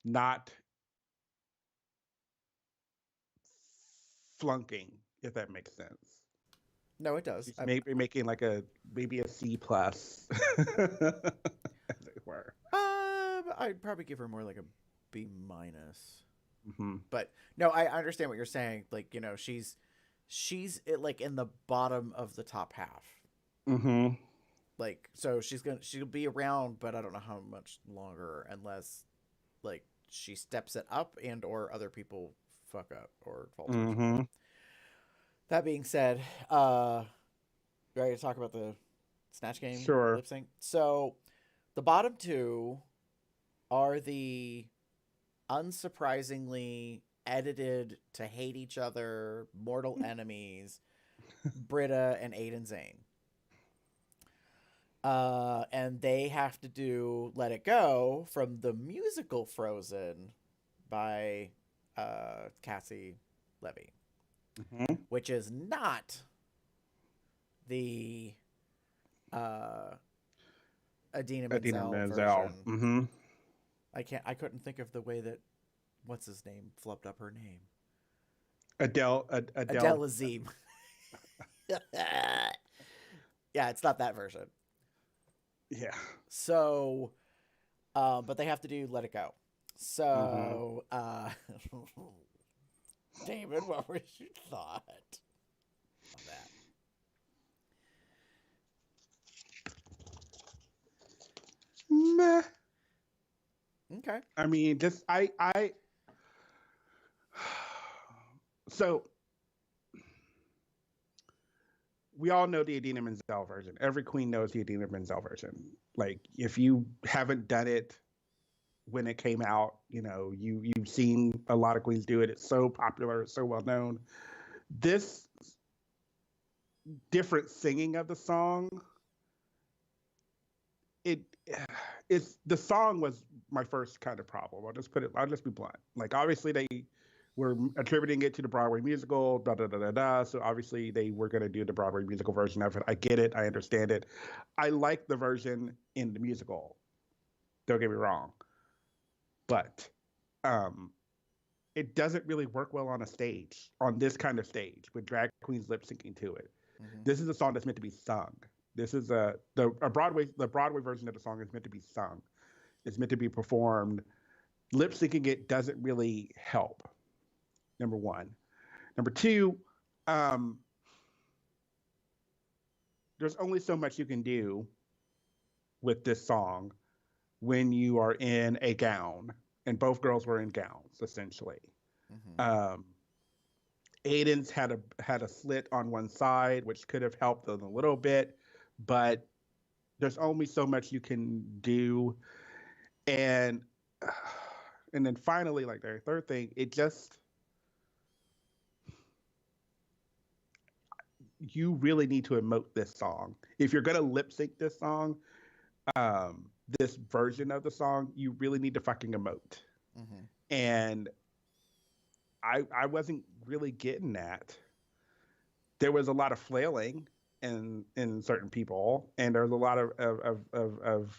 not flunking, if that makes sense. No, it does. She's maybe making like maybe a C plus, as it were. I'd probably give her more like a B minus. Mm-hmm. But no, I understand what you're saying. Like, she's like in the bottom of the top half. Mm-hmm. Like, so she'll be around, but I don't know how much longer, unless like she steps it up and or other people fuck up or falters. Mm-hmm. That being said, ready to talk about the Snatch Game Sure. lip sync? So the bottom two, are the unsurprisingly edited to hate each other, mortal enemies, Britta and Aiden Zane. And they have to do Let It Go from the musical Frozen by Cassie Levy, which is not the Idina Menzel version. Mm-hmm. I couldn't think of the way that what's his name flubbed up her name. Adele Azim. Yeah, it's not that version. Yeah. So, but they have to do Let It Go. So, Damon, what was your thought on that? Meh. Okay. I mean, just so we all know the Idina Menzel version. Every queen knows the Idina Menzel version. Like, if you haven't done it when it came out, you know, you've seen a lot of queens do it. It's so popular, it's so well known. This different singing of the song, it's the song was my first kind of problem. I'll just be blunt. Like, obviously they were attributing it to the Broadway musical, da da da da da. So obviously they were going to do the Broadway musical version of it. I get it. I understand it. I like the version in the musical. Don't get me wrong. But it doesn't really work well on a stage, on this kind of stage, with drag queens lip syncing to it. Mm-hmm. This is a song that's meant to be sung. This is the Broadway version of the song is meant to be sung. It's meant to be performed. Lip syncing it doesn't really help. Number one. Number two, there's only so much you can do with this song when you are in a gown, and both girls were in gowns essentially. Mm-hmm. Aiden's had a slit on one side, which could have helped a little bit, but there's only so much you can do. And then finally, like the third thing, you really need to emote this song. If you're gonna lip sync this song, this version of the song, you really need to fucking emote. Mm-hmm. And I wasn't really getting that. There was a lot of flailing in certain people, and there was a lot of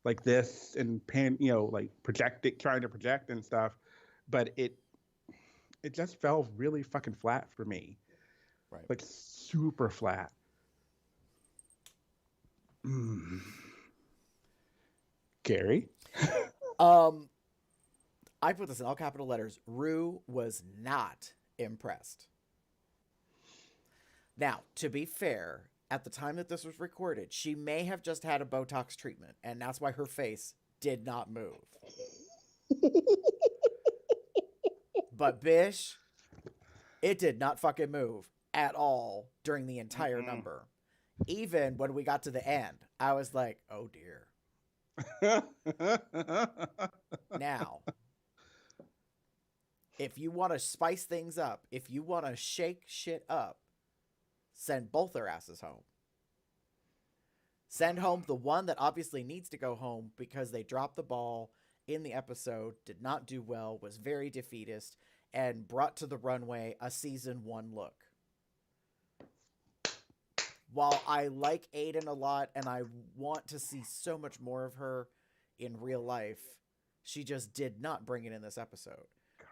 like this and like trying to project and stuff, but it just fell really fucking flat for me. Right. Like super flat. Gary? I put this in all capital letters. Ru was not impressed. Now, to be fair, at the time that this was recorded, she may have just had a Botox treatment, and that's why her face did not move. But Bish, it did not fucking move at all during the entire number. Even when we got to the end, I was like, oh dear. Now, if you want to spice things up, if you want to shake shit up, send both their asses home. Send home the one that obviously needs to go home because they dropped the ball in the episode, did not do well, was very defeatist, and brought to the runway a season 1 look. While I like Aiden a lot and I want to see so much more of her in real life, she just did not bring it in this episode.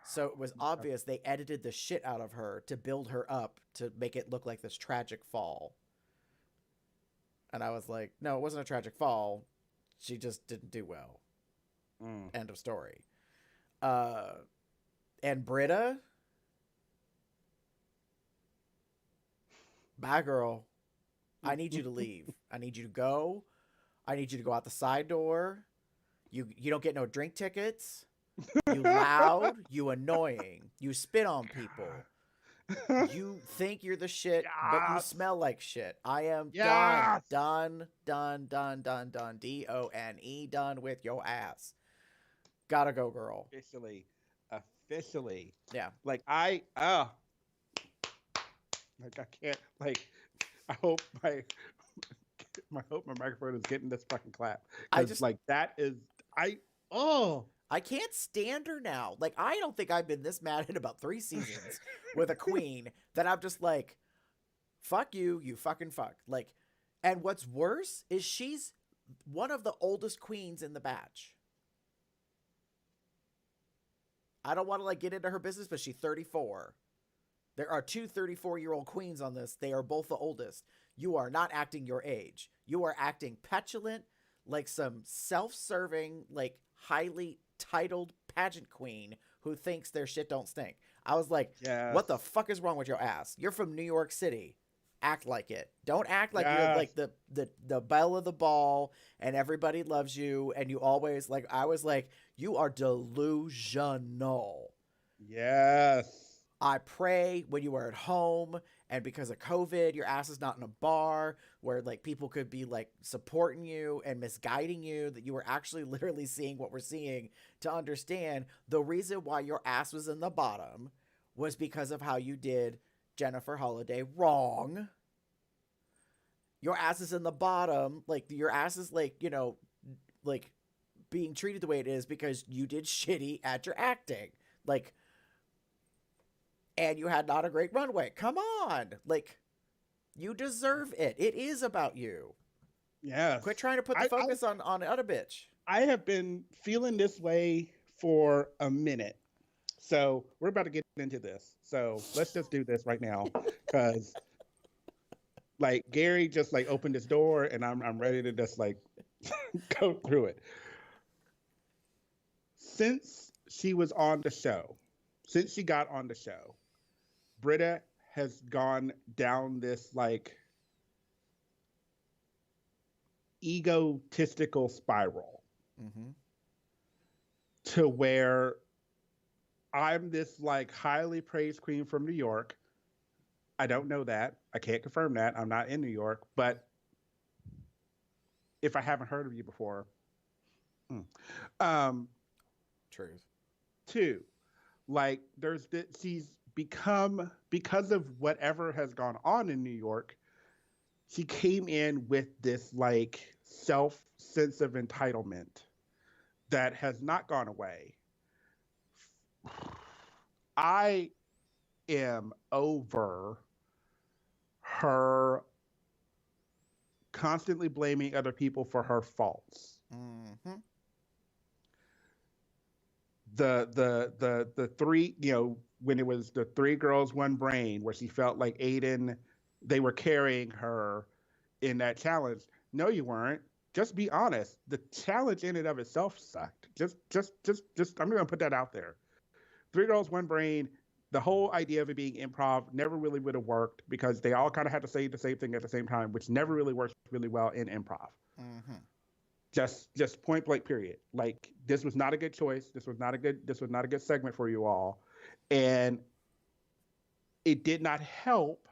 So it was obvious they edited the shit out of her to build her up to make it look like this tragic fall. And I was like, no, it wasn't a tragic fall. She just didn't do well. End of story. And Britta? Bye, girl. I need you to leave. I need you to go. I need you to go out the side door. You don't get no drink tickets. You loud. You annoying. You spit on people. You think you're the shit, but you smell like shit. I am done. Done. Done. Done. Done. Done. DONE. Done with your ass. Gotta go, girl. Officially. Yeah. Like like I can't like. I hope my microphone is getting this fucking clap I because just like that is I oh I can't stand her now. Like, I don't think I've been this mad in about 3 seasons with a queen that I'm just like, fuck you, you fucking fuck. Like, and what's worse is she's one of the oldest queens in the batch. I don't want to like get into her business, but she's 34. There are two 34-year-old queens on this. They are both the oldest. You are not acting your age. You are acting petulant, like some self-serving, like highly titled pageant queen who thinks their shit don't stink. I was like, yes. what the fuck is wrong with your ass? You're from New York City. Act like it. Don't act like you're Yes. like the belle of the ball and everybody loves you and you always like. I was like, you are delusional. Yes. I pray when you are at home and because of COVID, your ass is not in a bar where like people could be like supporting you and misguiding you, that you were actually literally seeing what we're seeing to understand the reason why your ass was in the bottom was because of how you did Jennifer Holliday wrong. Your ass is in the bottom. Like your ass is like, you know, like being treated the way it is because you did shitty at your acting. Like, and you had not a great runway. Come on. Like, you deserve it. It is about you. Yes. Quit trying to put the focus on other bitch. I have been feeling this way for a minute. So we're about to get into this. So let's just do this right now. Because like Gary just like opened his door and I'm ready to just like go through it. Since she was on the show, since she got on the show, Britta has gone down this like egotistical spiral to where I'm this like highly praised queen from New York. I don't know that. I can't confirm that. I'm not in New York, but if I haven't heard of you before, Truth. two, like there's this, she's become, because of whatever has gone on in New York, she came in with this like self sense of entitlement that has not gone away. I am over her constantly blaming other people for her faults. The three, you know, when it was the 3 girls, 1 brain, where she felt like Aiden, they were carrying her in that challenge. No, you weren't. Just be honest. The challenge in and of itself sucked. Just, I'm going to put that out there. 3 girls, 1 brain. The whole idea of it being improv never really would have worked because they all kind of had to say the same thing at the same time, which never really works really well in improv. Just point blank period. Like this was not a good choice. This was not a good segment for you all. And it did not help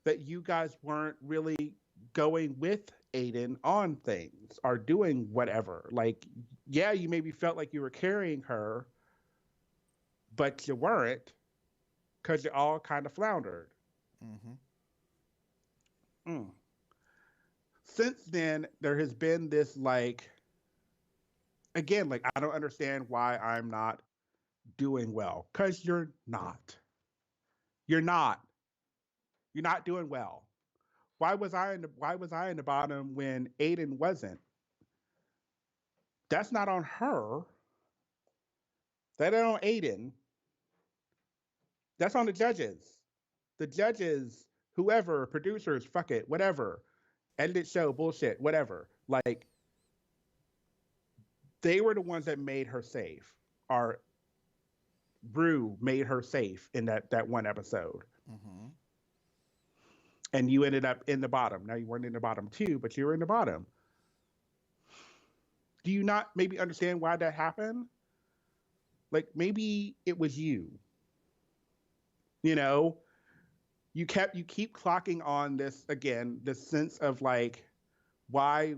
that you guys weren't really going with Aiden on things or doing whatever. Like, yeah, you maybe felt like you were carrying her, but you weren't because you all kind of floundered. Since then, there has been this like, again, like I don't understand why I'm not doing well, because you're not. You're not doing well. Why was I in the bottom when Aiden wasn't? That's not on her. That ain't on Aiden. That's on the judges. The judges, whoever, producers, fuck it, whatever. Edited show, bullshit, whatever. Like, they were the ones that made her safe. Or Ru made her safe in that one episode. And you ended up in the bottom. Now you weren't in the bottom 2, but you were in the bottom. Do you not maybe understand why that happened? Like maybe it was you. You know, you keep clocking on this again, this sense of like, why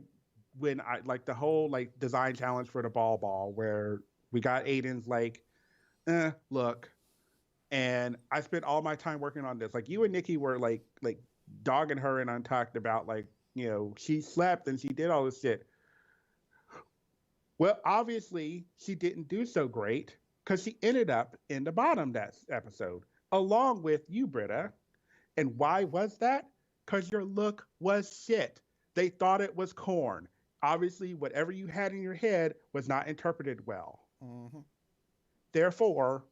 when I like the whole like design challenge for the ball where we got Aiden's like, look, and I spent all my time working on this. Like you and Nikki were like dogging her and Untucked about like, you know, she slept and she did all this shit. Well, obviously she didn't do so great because she ended up in the bottom that episode, along with you, Britta. And why was that? Because your look was shit. They thought it was corn. Obviously, whatever you had in your head was not interpreted well. Mm-hmm. Therefore,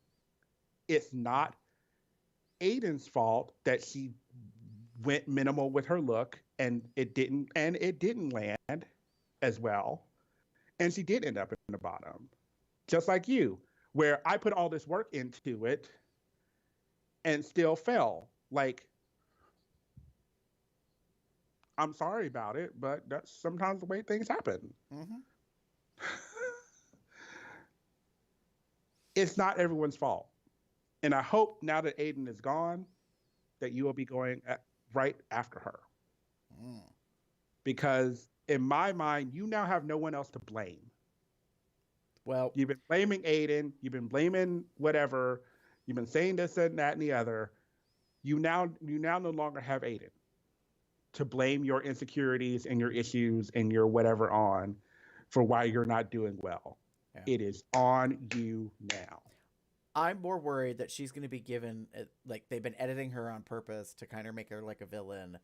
it's not Aiden's fault that she went minimal with her look and it didn't land as well. And she did end up in the bottom. Just like you, where I put all this work into it and still fell. Like, I'm sorry about it, but that's sometimes the way things happen. Mm-hmm. It's not everyone's fault. And I hope now that Aiden is gone, that you will be going right after her. Mm. Because in my mind, you now have no one else to blame. Well, you've been blaming Aiden. You've been blaming whatever. You've been saying this and that and the other. You now no longer have Aiden to blame your insecurities and your issues and your whatever on for why you're not doing well. Yeah. It is on you now. I'm more worried that she's going to be given, like, they've been editing her on purpose to kind of make her like a villain,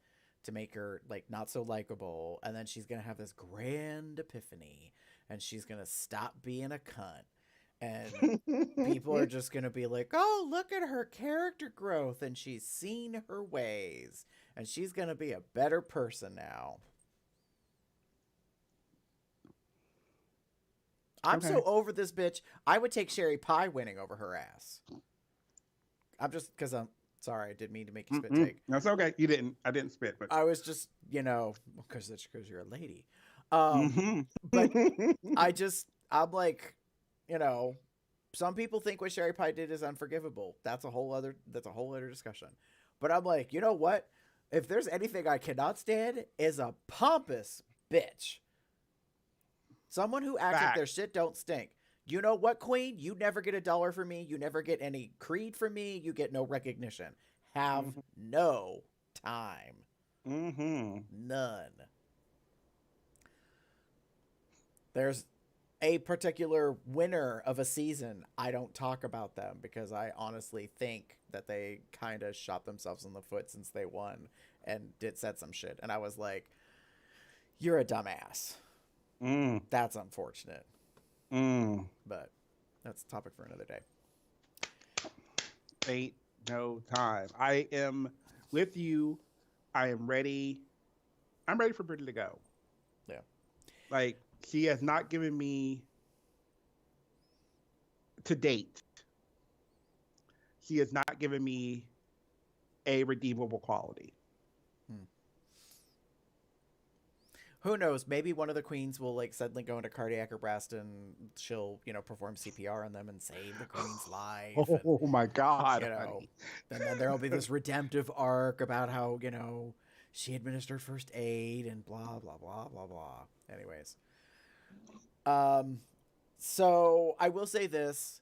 to make her like not so likable, and then she's going to have this grand epiphany and she's going to stop being a cunt. And people are just going to be like, oh, look at her character growth and she's seen her ways and she's going to be a better person now. I'm so over this bitch. I would take Sherry Pie winning over her ass. I'm just, because I'm sorry, I didn't mean to make you spit take. That's okay. You didn't. I didn't spit. But I was just, you know, because you're a lady. But I'm like, you know, some people think what Sherry Pie did is unforgivable. That's a whole other discussion. But I'm like, you know what? If there's anything I cannot stand, is a pompous bitch. Someone who acts like their shit don't stink. You know what, Queen? You never get $1 from me. You never get any creed from me. You get no recognition. Have no time. None. There's a particular winner of a season. I don't talk about them because I honestly think that they kind of shot themselves in the foot since they won and said some shit. And I was like, you're a dumbass. That's unfortunate. But that's a topic for another day. Ain't no time. I am with you. I am ready. I'm ready for Brittany to go. Yeah. Like, she has not given me, to date, she has not given me a redeemable quality. Who knows? Maybe one of the queens will like suddenly go into cardiac arrest and she'll, you know, perform CPR on them and save the queen's life. Oh my God. You know, and then there'll be this redemptive arc about how, you know, she administered first aid and blah, blah, blah, blah, blah. Anyways. So I will say this.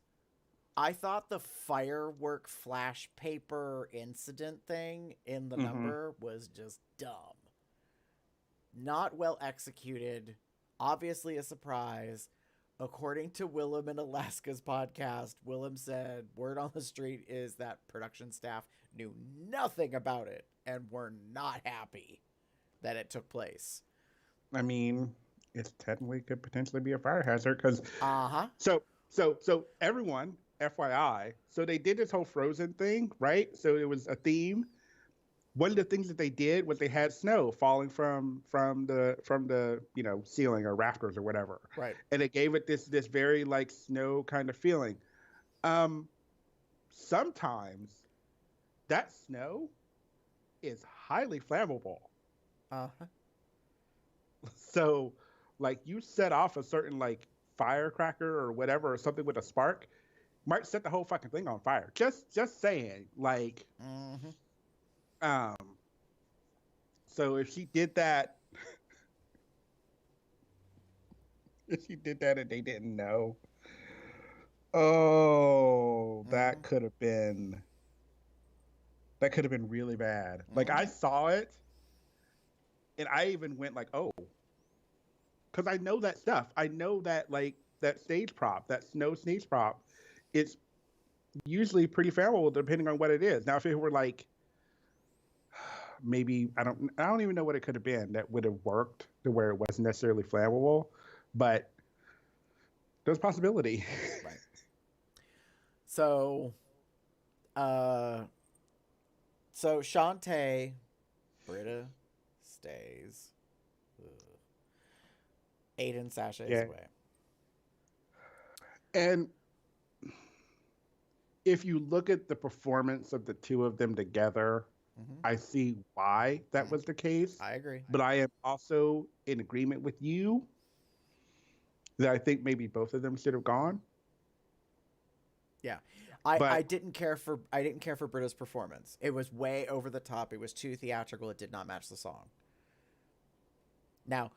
I thought the firework flash paper incident thing in the number was just dumb. Not well executed. Obviously a surprise. According to Willem and Alaska's podcast, Willem said word on the street is that production staff knew nothing about it and were not happy that it took place. I mean, it technically could potentially be a fire hazard because so everyone, FYI, so they did this whole Frozen thing, right? So it was a theme. One of the things that they did was they had snow falling from the you know, ceiling or rafters or whatever. Right. And it gave it this very like snow kind of feeling. Sometimes that snow is highly flammable. So like you set off a certain like firecracker or whatever or something with a spark, might set the whole fucking thing on fire. Just saying, like so if she did that She did that and they didn't know. Oh, Mm-hmm. that could have been really bad. Like I Mm-hmm. saw it and I even went like, oh, because I know that stuff. I know that like that stage prop, that snow stage prop, it's usually pretty flammable depending on what it is. Now, if it were like maybe I don't even know what it could have been that would have worked to where it wasn't necessarily flammable, but there's a possibility. Right. So, uh, so Shantae, Britta stays. Ugh. Aiden sashays Yeah, away. and if you look at the performance of the two of them together, Mm-hmm. I see why that was the case. I agree. But I am also in agreement with you that I think maybe both of them should have gone. Yeah. I But didn't care for Britta's performance. It was way over the top. It was too theatrical. It did not match the song. Now,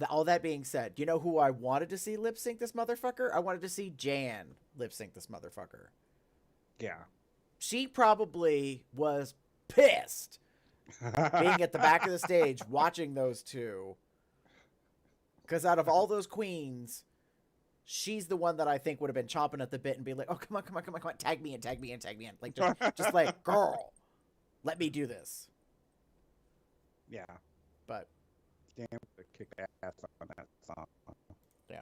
all that being said, you know who I wanted to see lip sync this motherfucker? I wanted to see Jan lip sync this motherfucker. yeah. She probably was pissed being at the back of the stage watching those two. Because out of all those queens, she's the one that I think would have been chomping at the bit and be like, "Oh, come on, tag me in. Like just like, girl, let me do this." Yeah. But Damn, to kick ass on that song. yeah.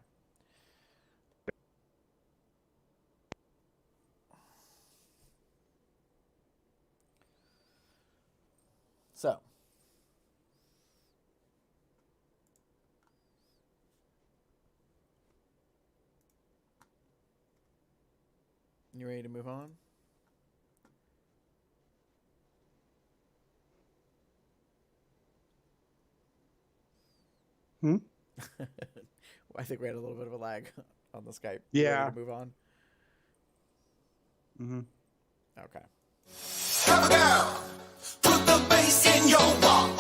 So, you ready to move on? Hmm? I think we had a little bit of a lag on the Skype. You Yeah. ready to move on? Mm-hmm. Okay. Cover girl, put the bass in your walk.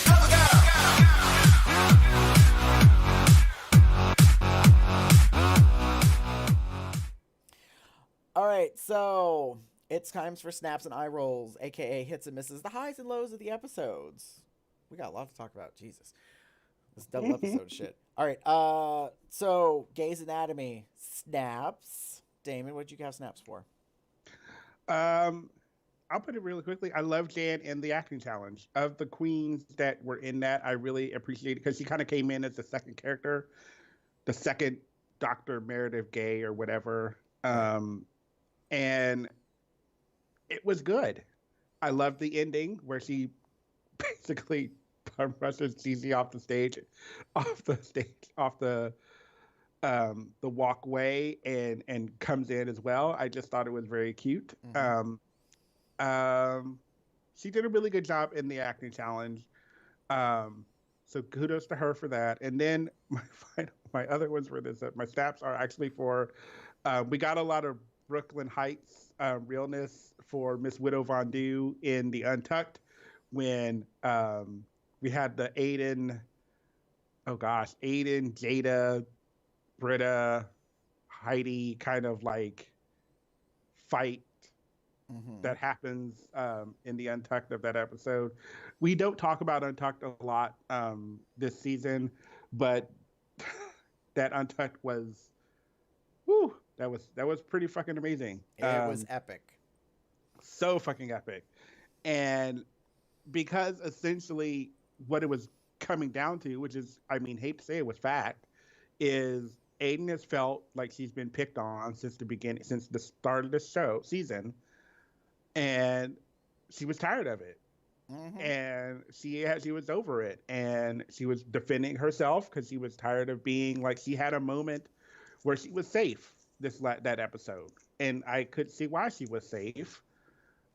Cover All right, so it's times for snaps and eye rolls, aka hits and misses, the highs and lows of the episodes. We got a lot to talk about. Jesus, this double episode shit. All right, so Gay's Anatomy snaps. Damon, what'd you have snaps for? I'll put it really quickly. I love Jan in the acting challenge. Of the queens that were in that, I really appreciate it because she kind of came in as the second character, the second Dr. Meredith Gay or whatever. And it was good. I loved the ending where she basically rushes Gigi off the walkway and comes in as well. I just thought it was very cute. Mm-hmm. She did a really good job in the acting challenge. So kudos to her for that. And then my other ones for this, my snaps are actually for, we got a lot of Brooklyn Heights realness for Miss Widow Von Du in the Untucked when we had the Aiden, Jada, Britta, Heidi kind of like fight Mm-hmm. that happens in the Untucked of that episode. We don't talk about Untucked a lot this season, but that Untucked was, whoo, that was pretty fucking amazing. It was epic. So fucking epic. And because essentially what it was coming down to, which is, I mean, hate to say it was fact, is Aiden has felt like she's been picked on since the start of the season, and she was tired of it. Mm-hmm. And she was over it, and she was defending herself because she was tired of being like, she had a moment where she was safe that episode, and I could see why she was safe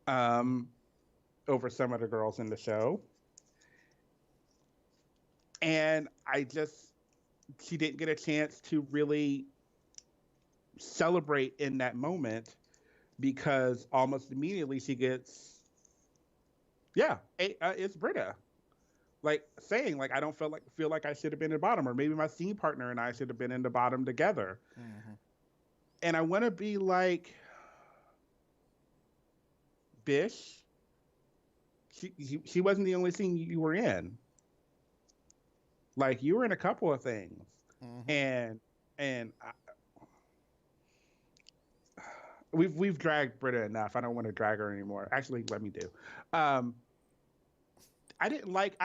over some of the girls in the show. And she didn't get a chance to really celebrate in that moment because almost immediately she gets, it's Britta. like saying like I don't feel like I should have been in the bottom, or maybe my scene partner and I should have been in the bottom together. Mm-hmm. And I want to be like, Bish, she wasn't the only scene you were in. Like you were in a couple of things, Mm-hmm. and we've dragged Britta enough. I don't want to drag her anymore. Actually, let me do. I didn't like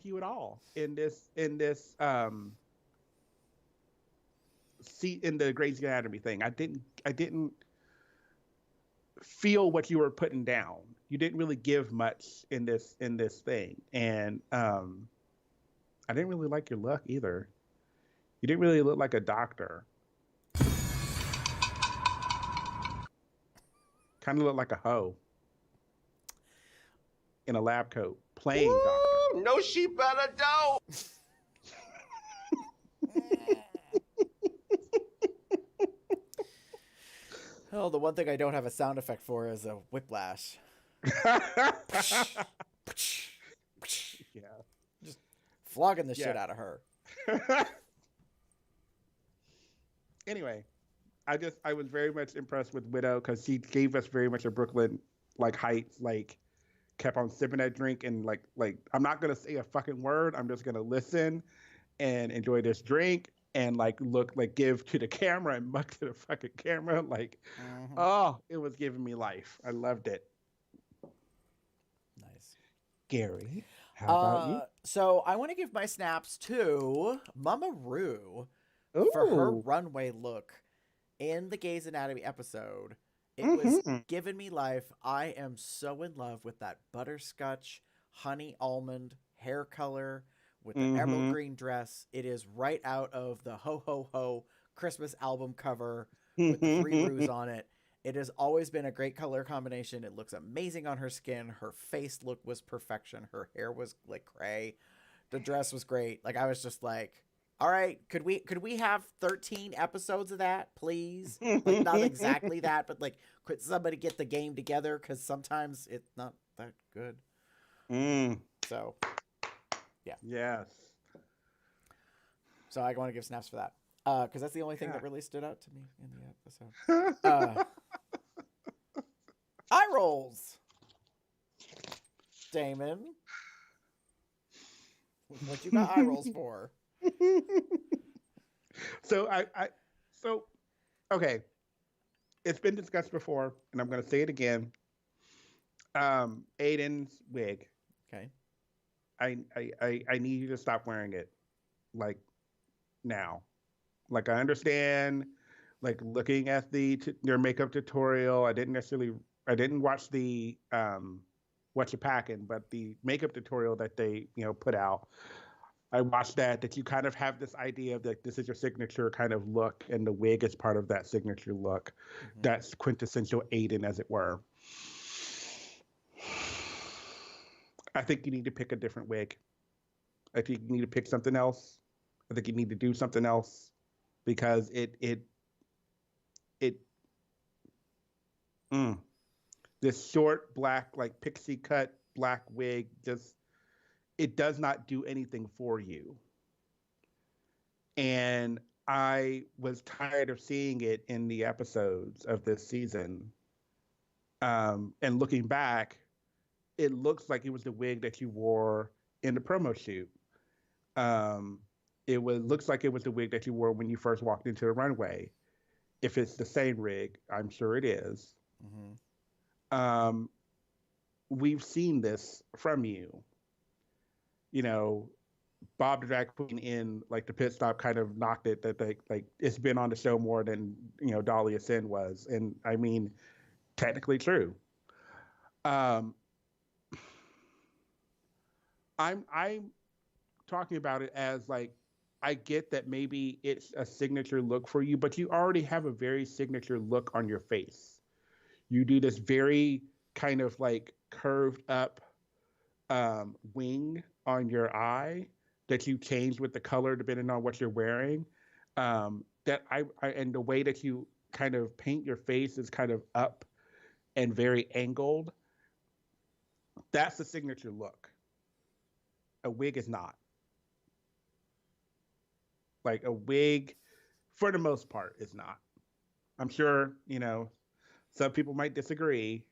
you at all in this see in the Grey's Anatomy thing. I didn't feel what you were putting down. You didn't really give much in this thing, and I didn't really like your look either. You didn't really look like a doctor. Kind of looked like a hoe in a lab coat playing doctor. No, she better don't. Oh, the one thing I don't have a sound effect for is a whiplash. Yeah. Just flogging the shit out of her. Anyway, I was very much impressed with Widow because she gave us very much a Brooklyn like Heights, like kept on sipping that drink and like I'm not gonna say a fucking word. I'm just gonna listen and enjoy this drink and like look like give to the camera and muck to the fucking camera. Like, oh, it was giving me life. I loved it. Nice. Gary, how about you? So I want to give my snaps to Mama Ru for her runway look in the Grey's Anatomy episode. It was giving me life. I am so in love with that butterscotch honey almond hair color with the emerald green dress. It is right out of the Ho Ho Ho Christmas album cover with the 3 Rus on it. It has always been a great color combination. It looks amazing on her skin. Her face look was perfection. Her hair was like cray. The dress was great. Like I was just like, all right, could we have 13 episodes of that, please? Like not exactly that, but like could somebody get the game together? Because sometimes it's not that good. So, yeah. Yes. So I want to give snaps for that. Because that's the only thing that really stood out to me in the episode. Eye rolls. Damon. What you got eye rolls for? So so okay. It's been discussed before, and I'm gonna say it again. Aiden's wig. Okay. I need you to stop wearing it. Like now. Like I understand like looking at your makeup tutorial. I didn't watch the What You Packing, but the makeup tutorial that they, put out. I watched that you kind of have this idea of that this is your signature kind of look, and the wig is part of that signature look. That's quintessential Aiden, as it were. I think you need to pick a different wig. I think you need to pick something else. I think you need to do something else because this short black like pixie cut black wig just it does not do anything for you. And I was tired of seeing it in the episodes of this season. And looking back, it looks like it was the wig that you wore in the promo shoot. Looks like it was the wig that you wore when you first walked into the runway. If it's the same wig, I'm sure it is. We've seen this from you. Bob the Drag Queen in like the pit stop kind of knocked it that like it's been on the show more than Dahlia Sin was, and I mean technically true. I'm talking about it as like I get that maybe it's a signature look for you, but you already have a very signature look on your face. You do this very kind of like curved up wing on your eye that you change with the color depending on what you're wearing. That and the way that you kind of paint your face is kind of up and very angled. That's the signature look. A wig is not. Like a wig, for the most part, is not. I'm sure, some people might disagree.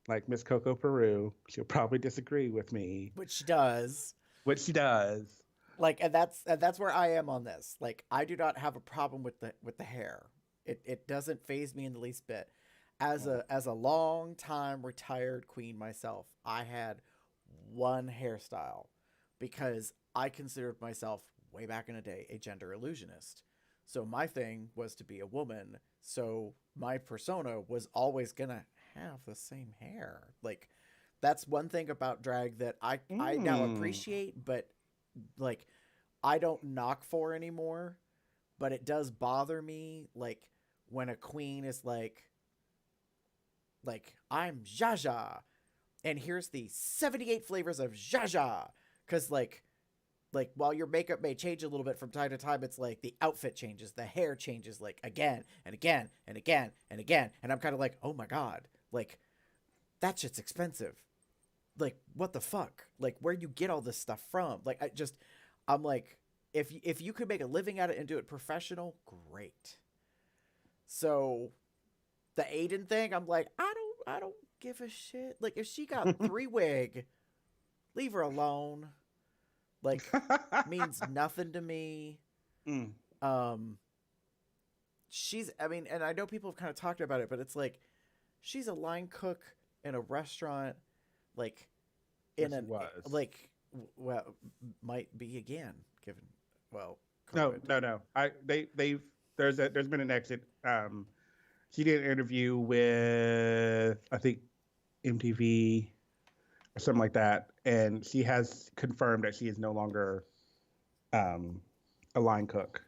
Like Miss Coco Peru, she'll probably disagree with me. Which she does. What she does. Like, and that's where I am on this. Like, I do not have a problem with the hair. It doesn't faze me in the least bit. As a long time retired queen myself, I had one hairstyle because I considered myself way back in the day a gender illusionist. So my thing was to be a woman. So my persona was always gonna have the same hair. Like, that's one thing about drag that I now appreciate, but like I don't knock for anymore. But it does bother me, like when a queen is like I'm Jaja, and here's the 78 flavors of Jaja, because like while your makeup may change a little bit from time to time, it's like the outfit changes, the hair changes, like again and again and again and again, and I'm kind of like, oh my god, like that shit's expensive. Like, what the fuck? Like, where you get all this stuff from? Like, I'm like, if you could make a living at it and do it professional, great. So the Aiden thing, I'm like, I don't give a shit. Like, if she got 3 wig, leave her alone. Like, means nothing to me. She's, I mean, and I know people have kind of talked about it, but it's like, she's a line cook in a restaurant, like, in a, like, well, might be again, given, well, COVID. No. There's been an exit. She did an interview with, I think, MTV or something like that, and she has confirmed that she is no longer a line cook.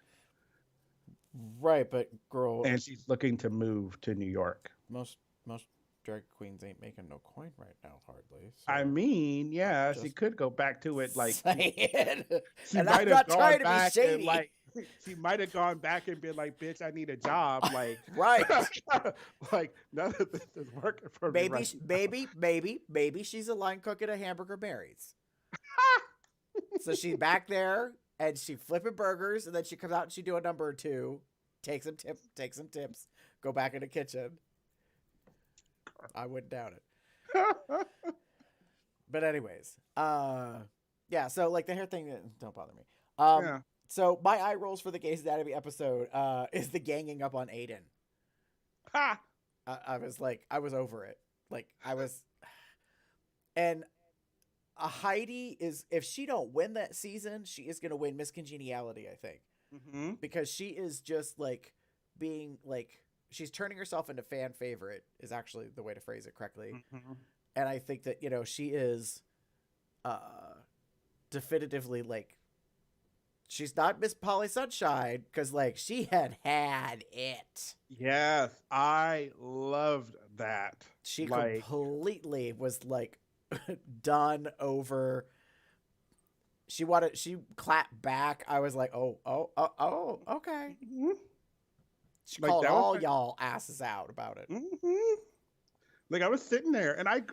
Right, but girl, and she's looking to move to New York. Most drag queens ain't making no coin right now, hardly. So I mean, yeah, she could go back to it. Like, she might have gone back and like, she might have gone back and been like, "Bitch, I need a job." Like, right? Like, none of this is working for me. Maybe she's a line cook at a Hamburger Mary's. So she's back there and she flipping burgers, and then she comes out and she do a number or two, take some tips, go back in the kitchen. I wouldn't doubt it. But anyways, yeah. So like the hair thing, don't bother me. Yeah. So my eye rolls for the Gays Anatomy episode is the ganging up on Aiden. Ha! I was like, I was over it. Like I was, and Heidi is, if she don't win that season, she is gonna win Miss Congeniality, I think, because she is just like being like, she's turning herself into fan favorite is actually the way to phrase it correctly. And I think that, she is definitively like, she's not Miss Polly Sunshine, because like she had it. Yes, I loved that. She completely was like done over. She clapped back. I was like, oh, okay. She called all y'all asses out about it. Like, I was sitting there, and I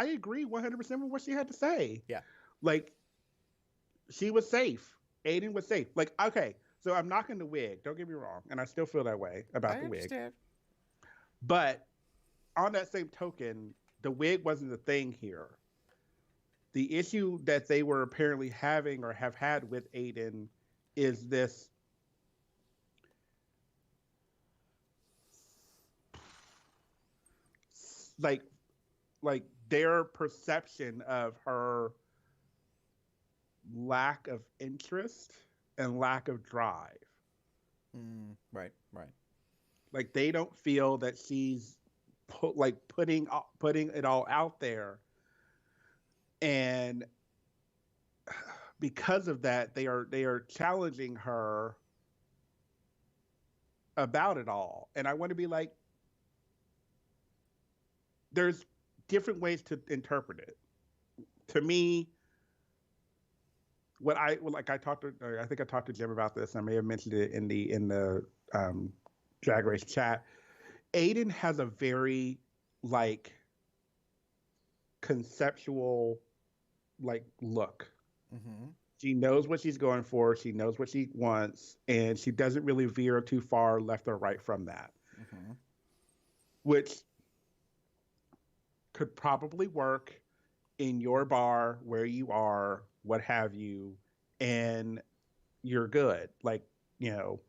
agree 100% with what she had to say. Yeah. Like, she was safe. Aiden was safe. Like, okay, so I'm knocking the wig. Don't get me wrong, and I still feel that way about the wig. But on that same token, the wig wasn't the thing here. The issue that they were apparently having or have had with Aiden is this like their perception of her lack of interest and lack of drive. Right. Like, they don't feel that she's putting it all out there, and because of that, they are challenging her about it all. And I want to be like, there's different ways to interpret it. To me, I think I talked to Jim about this. I may have mentioned it in the Drag Race chat. Aiden has a very conceptual look Mm-hmm. She knows what she's going for. She knows what she wants, and she doesn't really veer too far left or right from that, Mm-hmm. which could probably work in your bar where you are, what have you, and you're good. Like, you know,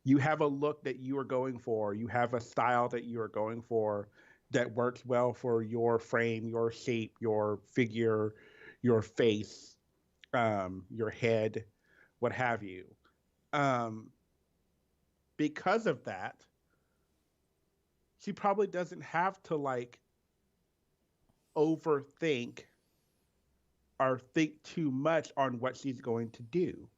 you have a look that you are going for, you have a style that you are going for that works well for your frame, your shape, your figure, your face, your head, what have you. Um, because of that, she probably doesn't have to like overthink or think too much on what she's going to do.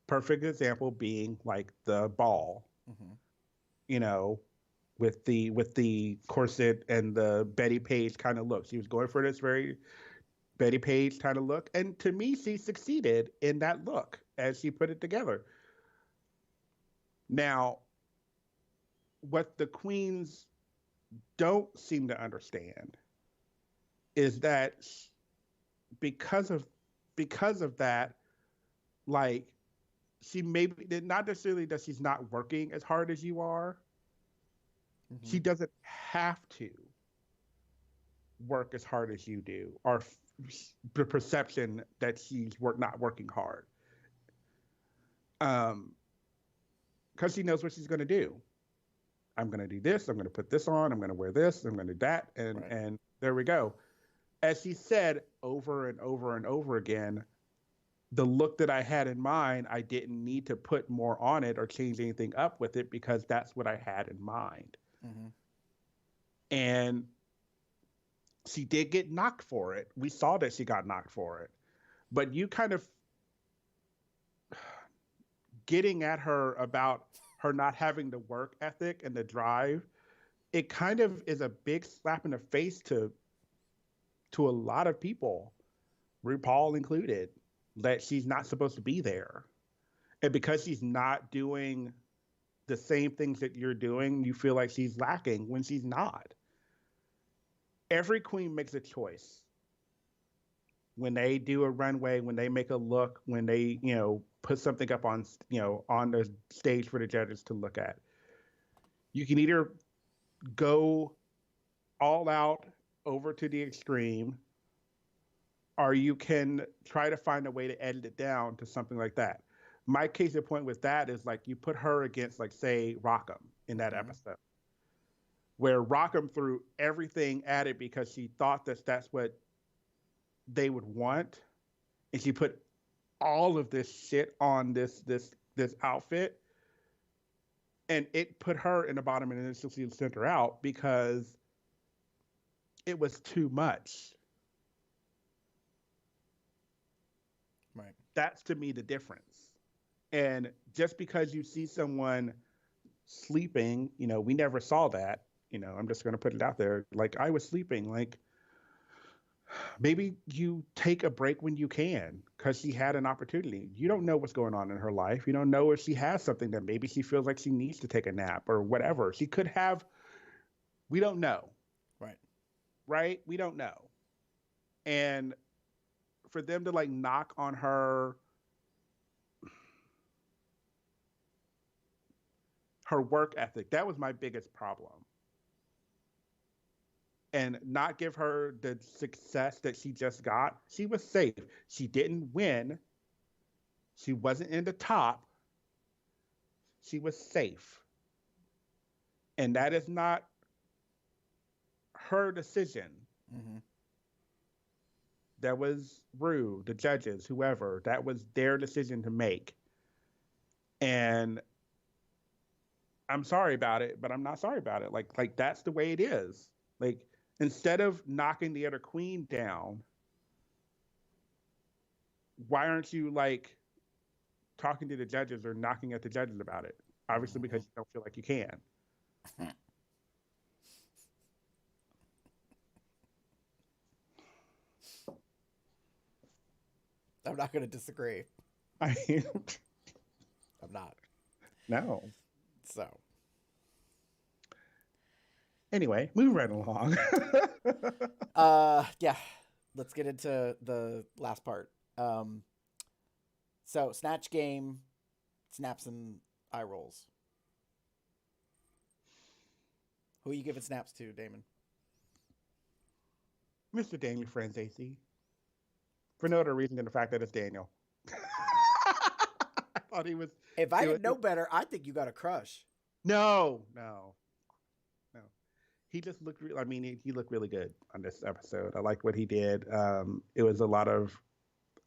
Perfect example being like the ball, Mm-hmm. you know, with the corset and the Betty Page kind of look. She was going for this very Betty Page kind of look, and to me, she succeeded in that look as she put it together. Now, what the queens don't seem to understand is that because of because of that, like she maybe not necessarily that she's not working as hard as you are. Mm-hmm. She doesn't have to work as hard as you do, or the perception that she's not working hard. Because she knows what she's going to do. I'm going to do this. I'm going to put this on. I'm going to wear this. I'm going to do that, Right. and there we go. As she said over and over and over again, the look that I had in mind, I didn't need to put more on it or change anything up with it because that's what I had in mind. Mm-hmm. And she did get knocked for it. We saw that she got knocked for it. But you kind of getting at her about her not having the work ethic and the drive, it kind of is a big slap in the face to a lot of people, RuPaul included, that she's not supposed to be there. And because she's not doing the same things that you're doing, you feel like she's lacking when she's not. Every queen makes a choice when they do a runway, when they make a look, when they, put something up on, on the stage for the judges to look at. You can either go all out over to the extreme, or you can try to find a way to edit it down to something like that. My case in point with that is like you put her against, like, say, Rockham in that episode, where Rockham threw everything at it because she thought that that's what they would want, and she put all of this shit on this outfit, and it put her in the bottom and then she sent her out because it was too much. Right. That's to me the difference. And just because you see someone sleeping, we never saw that. I'm just going to put it out there. Like, I was sleeping. Like, maybe you take a break when you can because she had an opportunity. You don't know what's going on in her life. You don't know if she has something that maybe she feels like she needs to take a nap or whatever. She could have. We don't know. Right. Right? We don't know. And for them to like knock on her work ethic, that was my biggest problem. And not give her the success that she just got. She was safe. She didn't win. She wasn't in the top. She was safe. And that is not her decision. Mm-hmm. That was Ru, the judges, whoever. That was their decision to make. And I'm sorry about it, but I'm not sorry about it. Like that's the way it is. Like, instead of knocking the other queen down, why aren't you like talking to the judges or knocking at the judges about it? Obviously, because you don't feel like you can. I'm not going to disagree. I I'm not. No. So. Anyway, move right along. Yeah. let's get into the last part. So Snatch Game, snaps and eye rolls. Who are you giving snaps to, Damon? Mr. Daniel Franzese. For no other reason than the fact that it's Daniel. I thought he was. If I didn't know better, I think you got a crush. No. He just looked. He looked really good on this episode. I liked what he did. It was a lot of.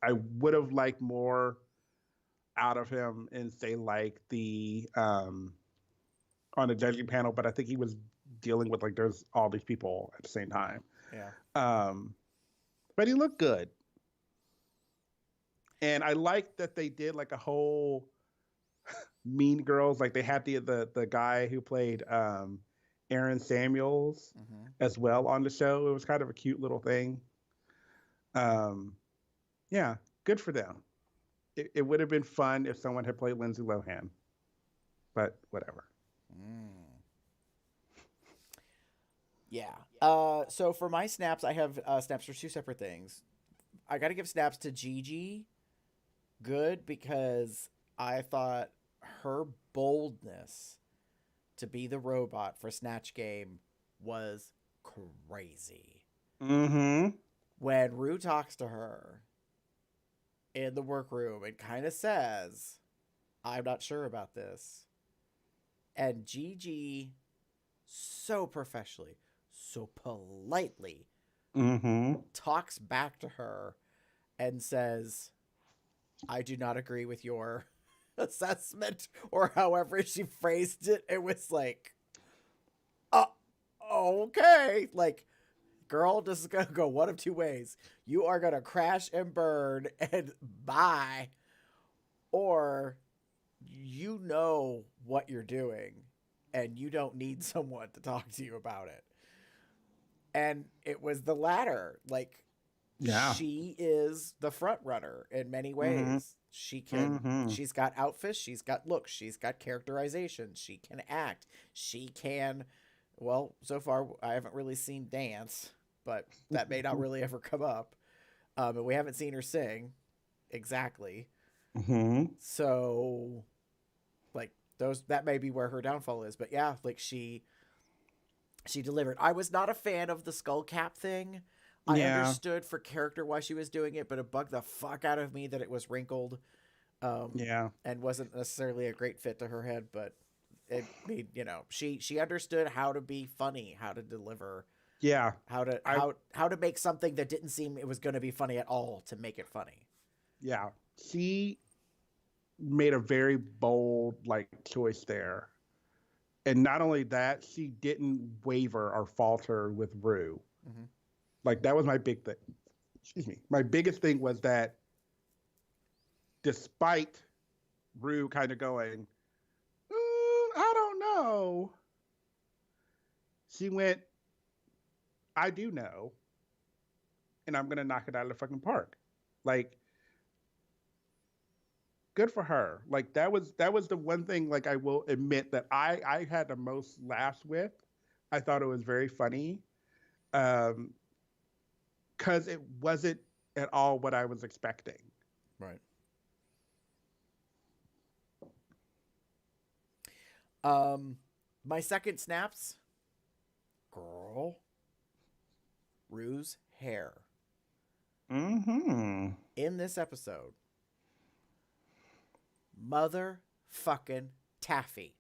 I would have liked more out of him in, say, like the on the judging panel, but I think he was dealing with, like, there's all these people at the same time. Yeah. But he looked good. And I liked that they did like a whole Mean Girls. Like, they had the guy who played Aaron Samuels as well on the show. It was kind of a cute little thing. Yeah, good for them. It would have been fun if someone had played Lindsay Lohan, but whatever. Yeah. So for my snaps, I have snaps for two separate things. I got to give snaps to Gigi. Good, because I thought her boldness to be the robot for Snatch Game was crazy. Mm-hmm. When Ru talks to her in the workroom, it kind of says, I'm not sure about this. And Gigi, so professionally, so politely, talks back to her and says, I do not agree with your assessment, or however she phrased it. It was like, okay. Like, girl, this is going to go one of two ways. You are going to crash and burn and bye, or you know what you're doing and you don't need someone to talk to you about it. And it was the latter. Like, yeah, she is the front runner in many ways. She can, she's got outfits, she's got looks, she's got characterization, she can act, she can, well, so far I haven't really seen dance, but that may not really ever come up. And we haven't seen her sing exactly. So, like, that may be where her downfall is. But yeah, like, she delivered. I was not a fan of the skull cap thing. I understood for character why she was doing it, but it bugged the fuck out of me that it was wrinkled. And wasn't necessarily a great fit to her head, but it made, she understood how to be funny, how to deliver. Yeah. How to make something that didn't seem it was going to be funny at all to make it funny. Yeah. She made a very bold, like, choice there. And not only that, she didn't waver or falter with Ru. Like, that was my big thing. Excuse me. My biggest thing was that despite Ru kind of going, I don't know, she went, I do know, and I'm going to knock it out of the fucking park. Like, good for her. Like, that was the one thing, like, I will admit that I had the most laughs with. I thought it was very funny. Because it wasn't at all what I was expecting. Right. My second snaps, girl, Ru's hair. In this episode, motherfucking taffy.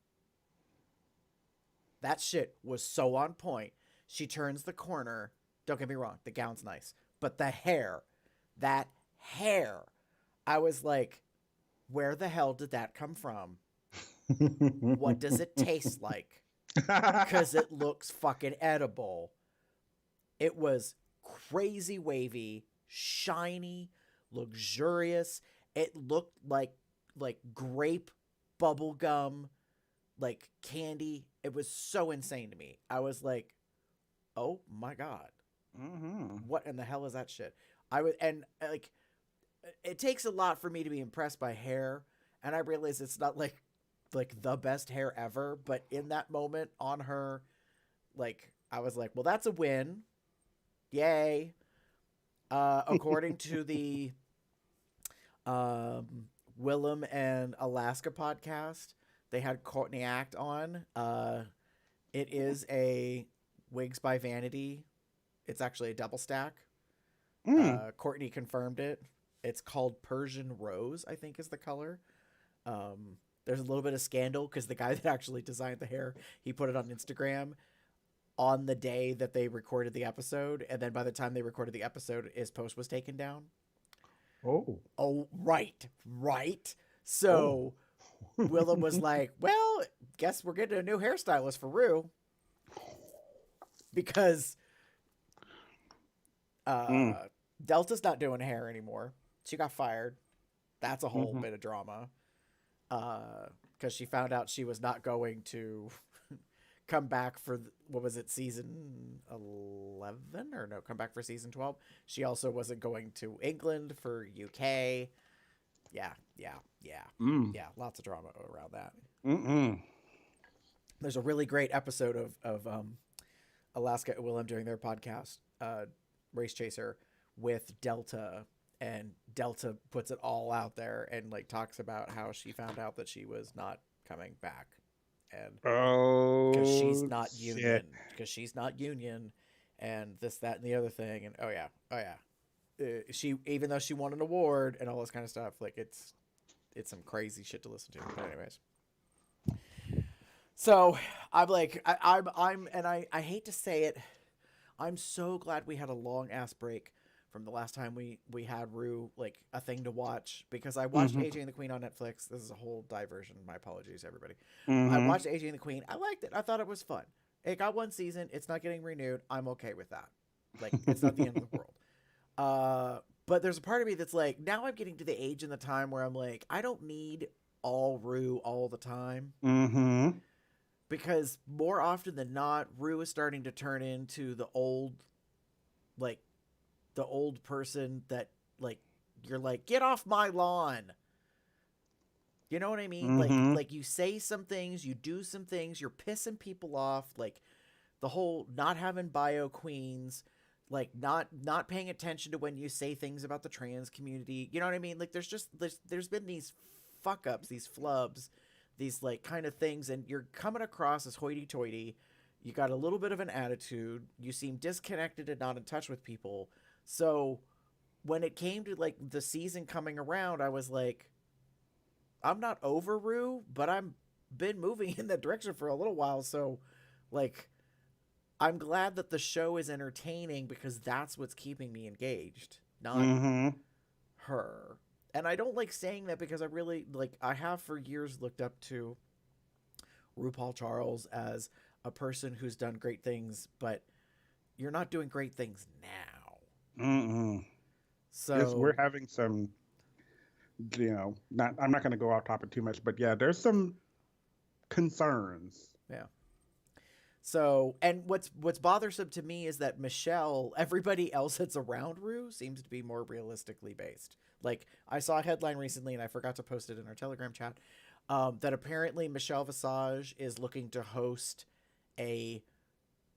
That shit was so on point. She turns the corner. Don't get me wrong, the gown's nice. But the hair, that hair, I was like, where the hell did that come from? What does it taste like? Because it looks fucking edible. It was crazy wavy, shiny, luxurious. It looked like grape bubble gum, like candy. It was so insane to me. I was like, oh my God. What in the hell is that shit? It takes a lot for me to be impressed by hair, and I realize it's not like the best hair ever, but in that moment on her, like, I was like, well, that's a win. Yay. According to the Willem and Alaska podcast, they had Courtney Act on. It is a Wigs by Vanity. It's actually a double stack. Courtney confirmed it. It's called Persian Rose, I think is the color. There's a little bit of scandal because the guy that actually designed the hair, he put it on Instagram on the day that they recorded the episode. And then by the time they recorded the episode, his post was taken down. Oh, right. So Willem was like, well, guess we're getting a new hairstylist for Ru. Because Delta's not doing hair anymore. She got fired. That's a whole bit of drama. Because she found out she was not going to come back for, what was it, season 11? Or no, come back for season 12. She also wasn't going to England for UK. Yeah. Yeah, lots of drama around that. There's a really great episode of Alaska and Willem doing their podcast, Race Chaser, with Delta, and Delta puts it all out there and like talks about how she found out that she was not coming back, and because she's not union, and this, that, and the other thing, and oh yeah, she, even though she won an award and all this kind of stuff, like it's some crazy shit to listen to. But anyways. So I'm like, I hate to say it, I'm so glad we had a long ass break from the last time we had Ru, like a thing to watch, because I watched AJ and the Queen on Netflix. This is a whole diversion. My apologies, everybody. I watched AJ and the Queen. I liked it. I thought it was fun. It got one season. It's not getting renewed. I'm okay with that. Like, it's not the end of the world. But there's a part of me that's like, now I'm getting to the age and the time where I'm like, I don't need all Ru all the time. Because more often than not, Ru is starting to turn into the old person that, like, you're like, get off my lawn. You know what I mean? Like you say some things, you do some things, you're pissing people off. Like the whole not having bio queens, like not paying attention to when you say things about the trans community. You know what I mean? Like there's been these fuck ups, these flubs, these like kind of things, and you're coming across as hoity-toity. You got a little bit of an attitude. You seem disconnected and not in touch with people. So when it came to like the season coming around, I was like, I'm not over Ru, but I'm been moving in that direction for a little while. So like, I'm glad that the show is entertaining because that's what's keeping me engaged, not her. And I don't like saying that because I really, like, I have for years looked up to RuPaul Charles as a person who's done great things, but you're not doing great things now. So yes, we're having some, I'm not going to go off topic too much, but yeah, there's some concerns. Yeah. So, and what's bothersome to me is that Michelle, everybody else that's around Ru seems to be more realistically based. Like, I saw a headline recently, and I forgot to post it in our Telegram chat, that apparently Michelle Visage is looking to host a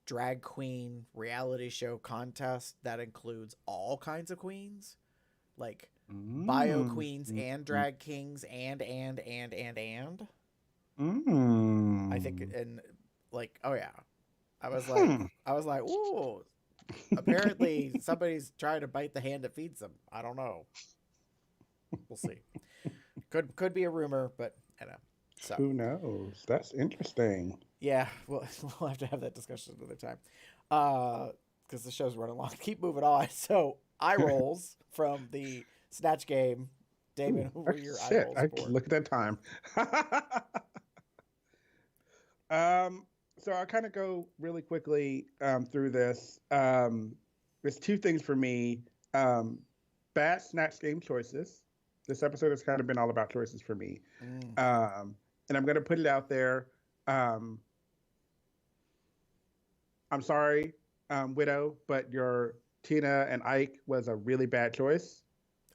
drag queen reality show contest that includes all kinds of queens, like bio queens and drag kings and. I think, and like, oh yeah, I was like, ooh, apparently somebody's trying to bite the hand that feeds them. I don't know. We'll see. Could be a rumor, but I don't know. So who knows? That's interesting. Yeah, we'll have to have that discussion another time, because the show's running long. Keep moving on. So eye rolls from the Snatch Game. Damon, who were your eye rolls for? Look at that time. So I'll kind of go really quickly through this. There's two things for me. Bad Snatch Game choices. This episode has kind of been all about choices for me. And I'm going to put it out there. I'm sorry, Widow, but your Tina and Ike was a really bad choice.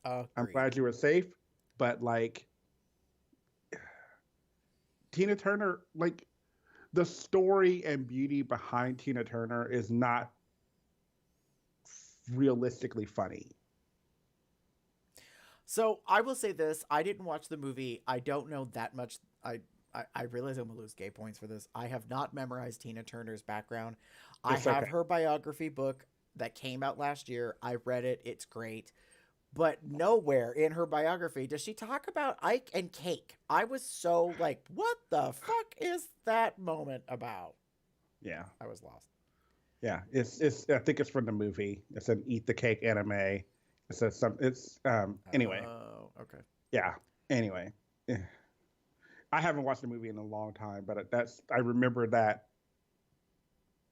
I'm glad you were safe, but like Tina Turner, like the story and beauty behind Tina Turner is not realistically funny. So I will say this: I didn't watch the movie. I don't know that much. I realize I'm gonna lose gay points for this. I have not memorized Tina Turner's background. I It's have okay. her biography book that came out last year. I read it. It's great. But nowhere in her biography does she talk about Ike and cake. I was so like, what the fuck is that moment about? Yeah. I was lost. Yeah. It's I think it's from the movie. It's an Eat the Cake anime. It says some anyway. Oh, okay. Yeah. Anyway. Yeah. I haven't watched the movie in a long time, but I remember that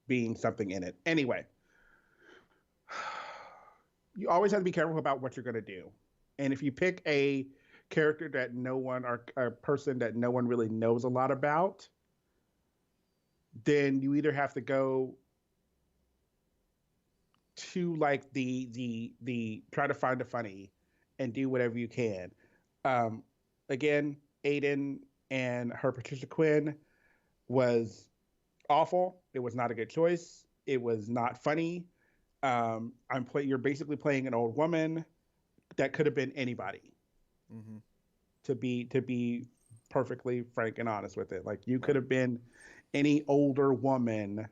being something in it. Anyway, you always have to be careful about what you're going to do. And if you pick a character that no one or a person that no one really knows a lot about, then you either have to go to like the try to find the funny and do whatever you can. Again, Aiden and her Patricia Quinn was awful. It was not a good choice. It was not funny. You're basically playing an old woman that could have been anybody. Mm-hmm. To be perfectly frank and honest with it, like you could have been any older woman,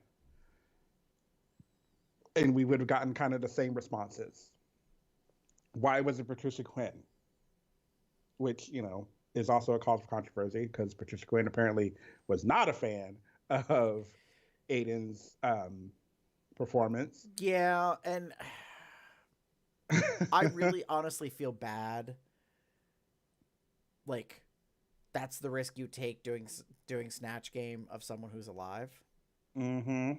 and we would have gotten kind of the same responses. Why was it Patricia Quinn? Which is also a cause for controversy because Patricia Quinn apparently was not a fan of Aiden's performance. Yeah, and I really honestly feel bad. Like, that's the risk you take doing Snatch Game of someone who's alive. Mm-hmm.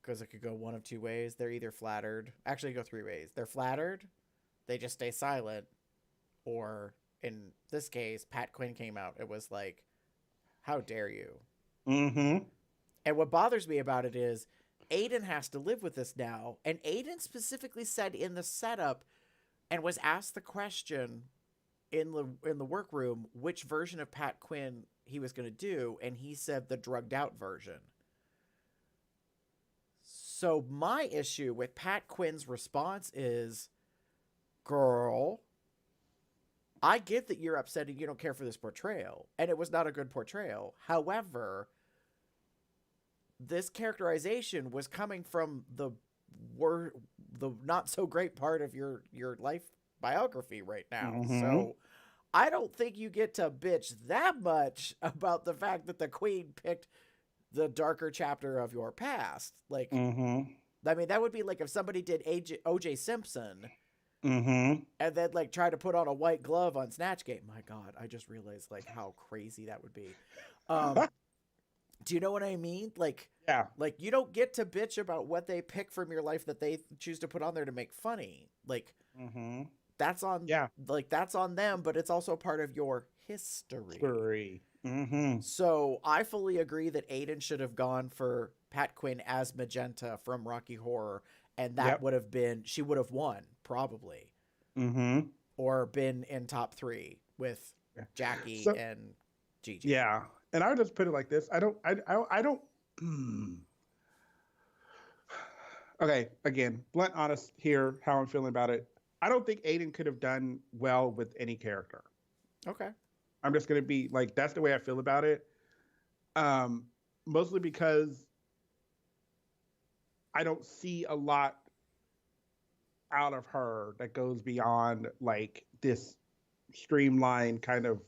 Because it could go one of two ways. They're either flattered. Actually, go three ways. They're flattered. They just stay silent. Or, in this case, Pat Quinn came out. It was like, how dare you? Mm-hmm. And what bothers me about it is Aiden has to live with this now. And Aiden specifically said in the setup and was asked the question in the workroom which version of Pat Quinn he was going to do, and he said the drugged out version. So my issue with Pat Quinn's response is, girl, I get that you're upset and you don't care for this portrayal, and it was not a good portrayal. However, this characterization was coming from the not so great part of your life biography right now. Mm-hmm. So I don't think you get to bitch that much about the fact that the queen picked the darker chapter of your past. Like, Mm-hmm. I mean, that would be like if somebody did O.J. Simpson Mm-hmm. and then like try to put on a white glove on Snatch Game. My God, I just realized like how crazy that would be. Do you know what I mean? Like, Yeah. like you don't get to bitch about what they pick from your life that they choose to put on there to make funny. Like, Mm-hmm. that's on, like that's on them, but it's also part of your history. Mm-hmm. So I fully agree that Aiden should have gone for Pat Quinn as Magenta from Rocky Horror, and that would have been, she would have won probably, or been in top 3 with Jackie and Gigi. Yeah, and I would just put it like this: I don't. Okay, again, blunt, honest here. How I'm feeling about it. I don't think Aiden could have done well with any character. Okay. I'm just gonna be like, that's the way I feel about it. Mostly because I don't see a lot out of her that goes beyond like this streamlined kind of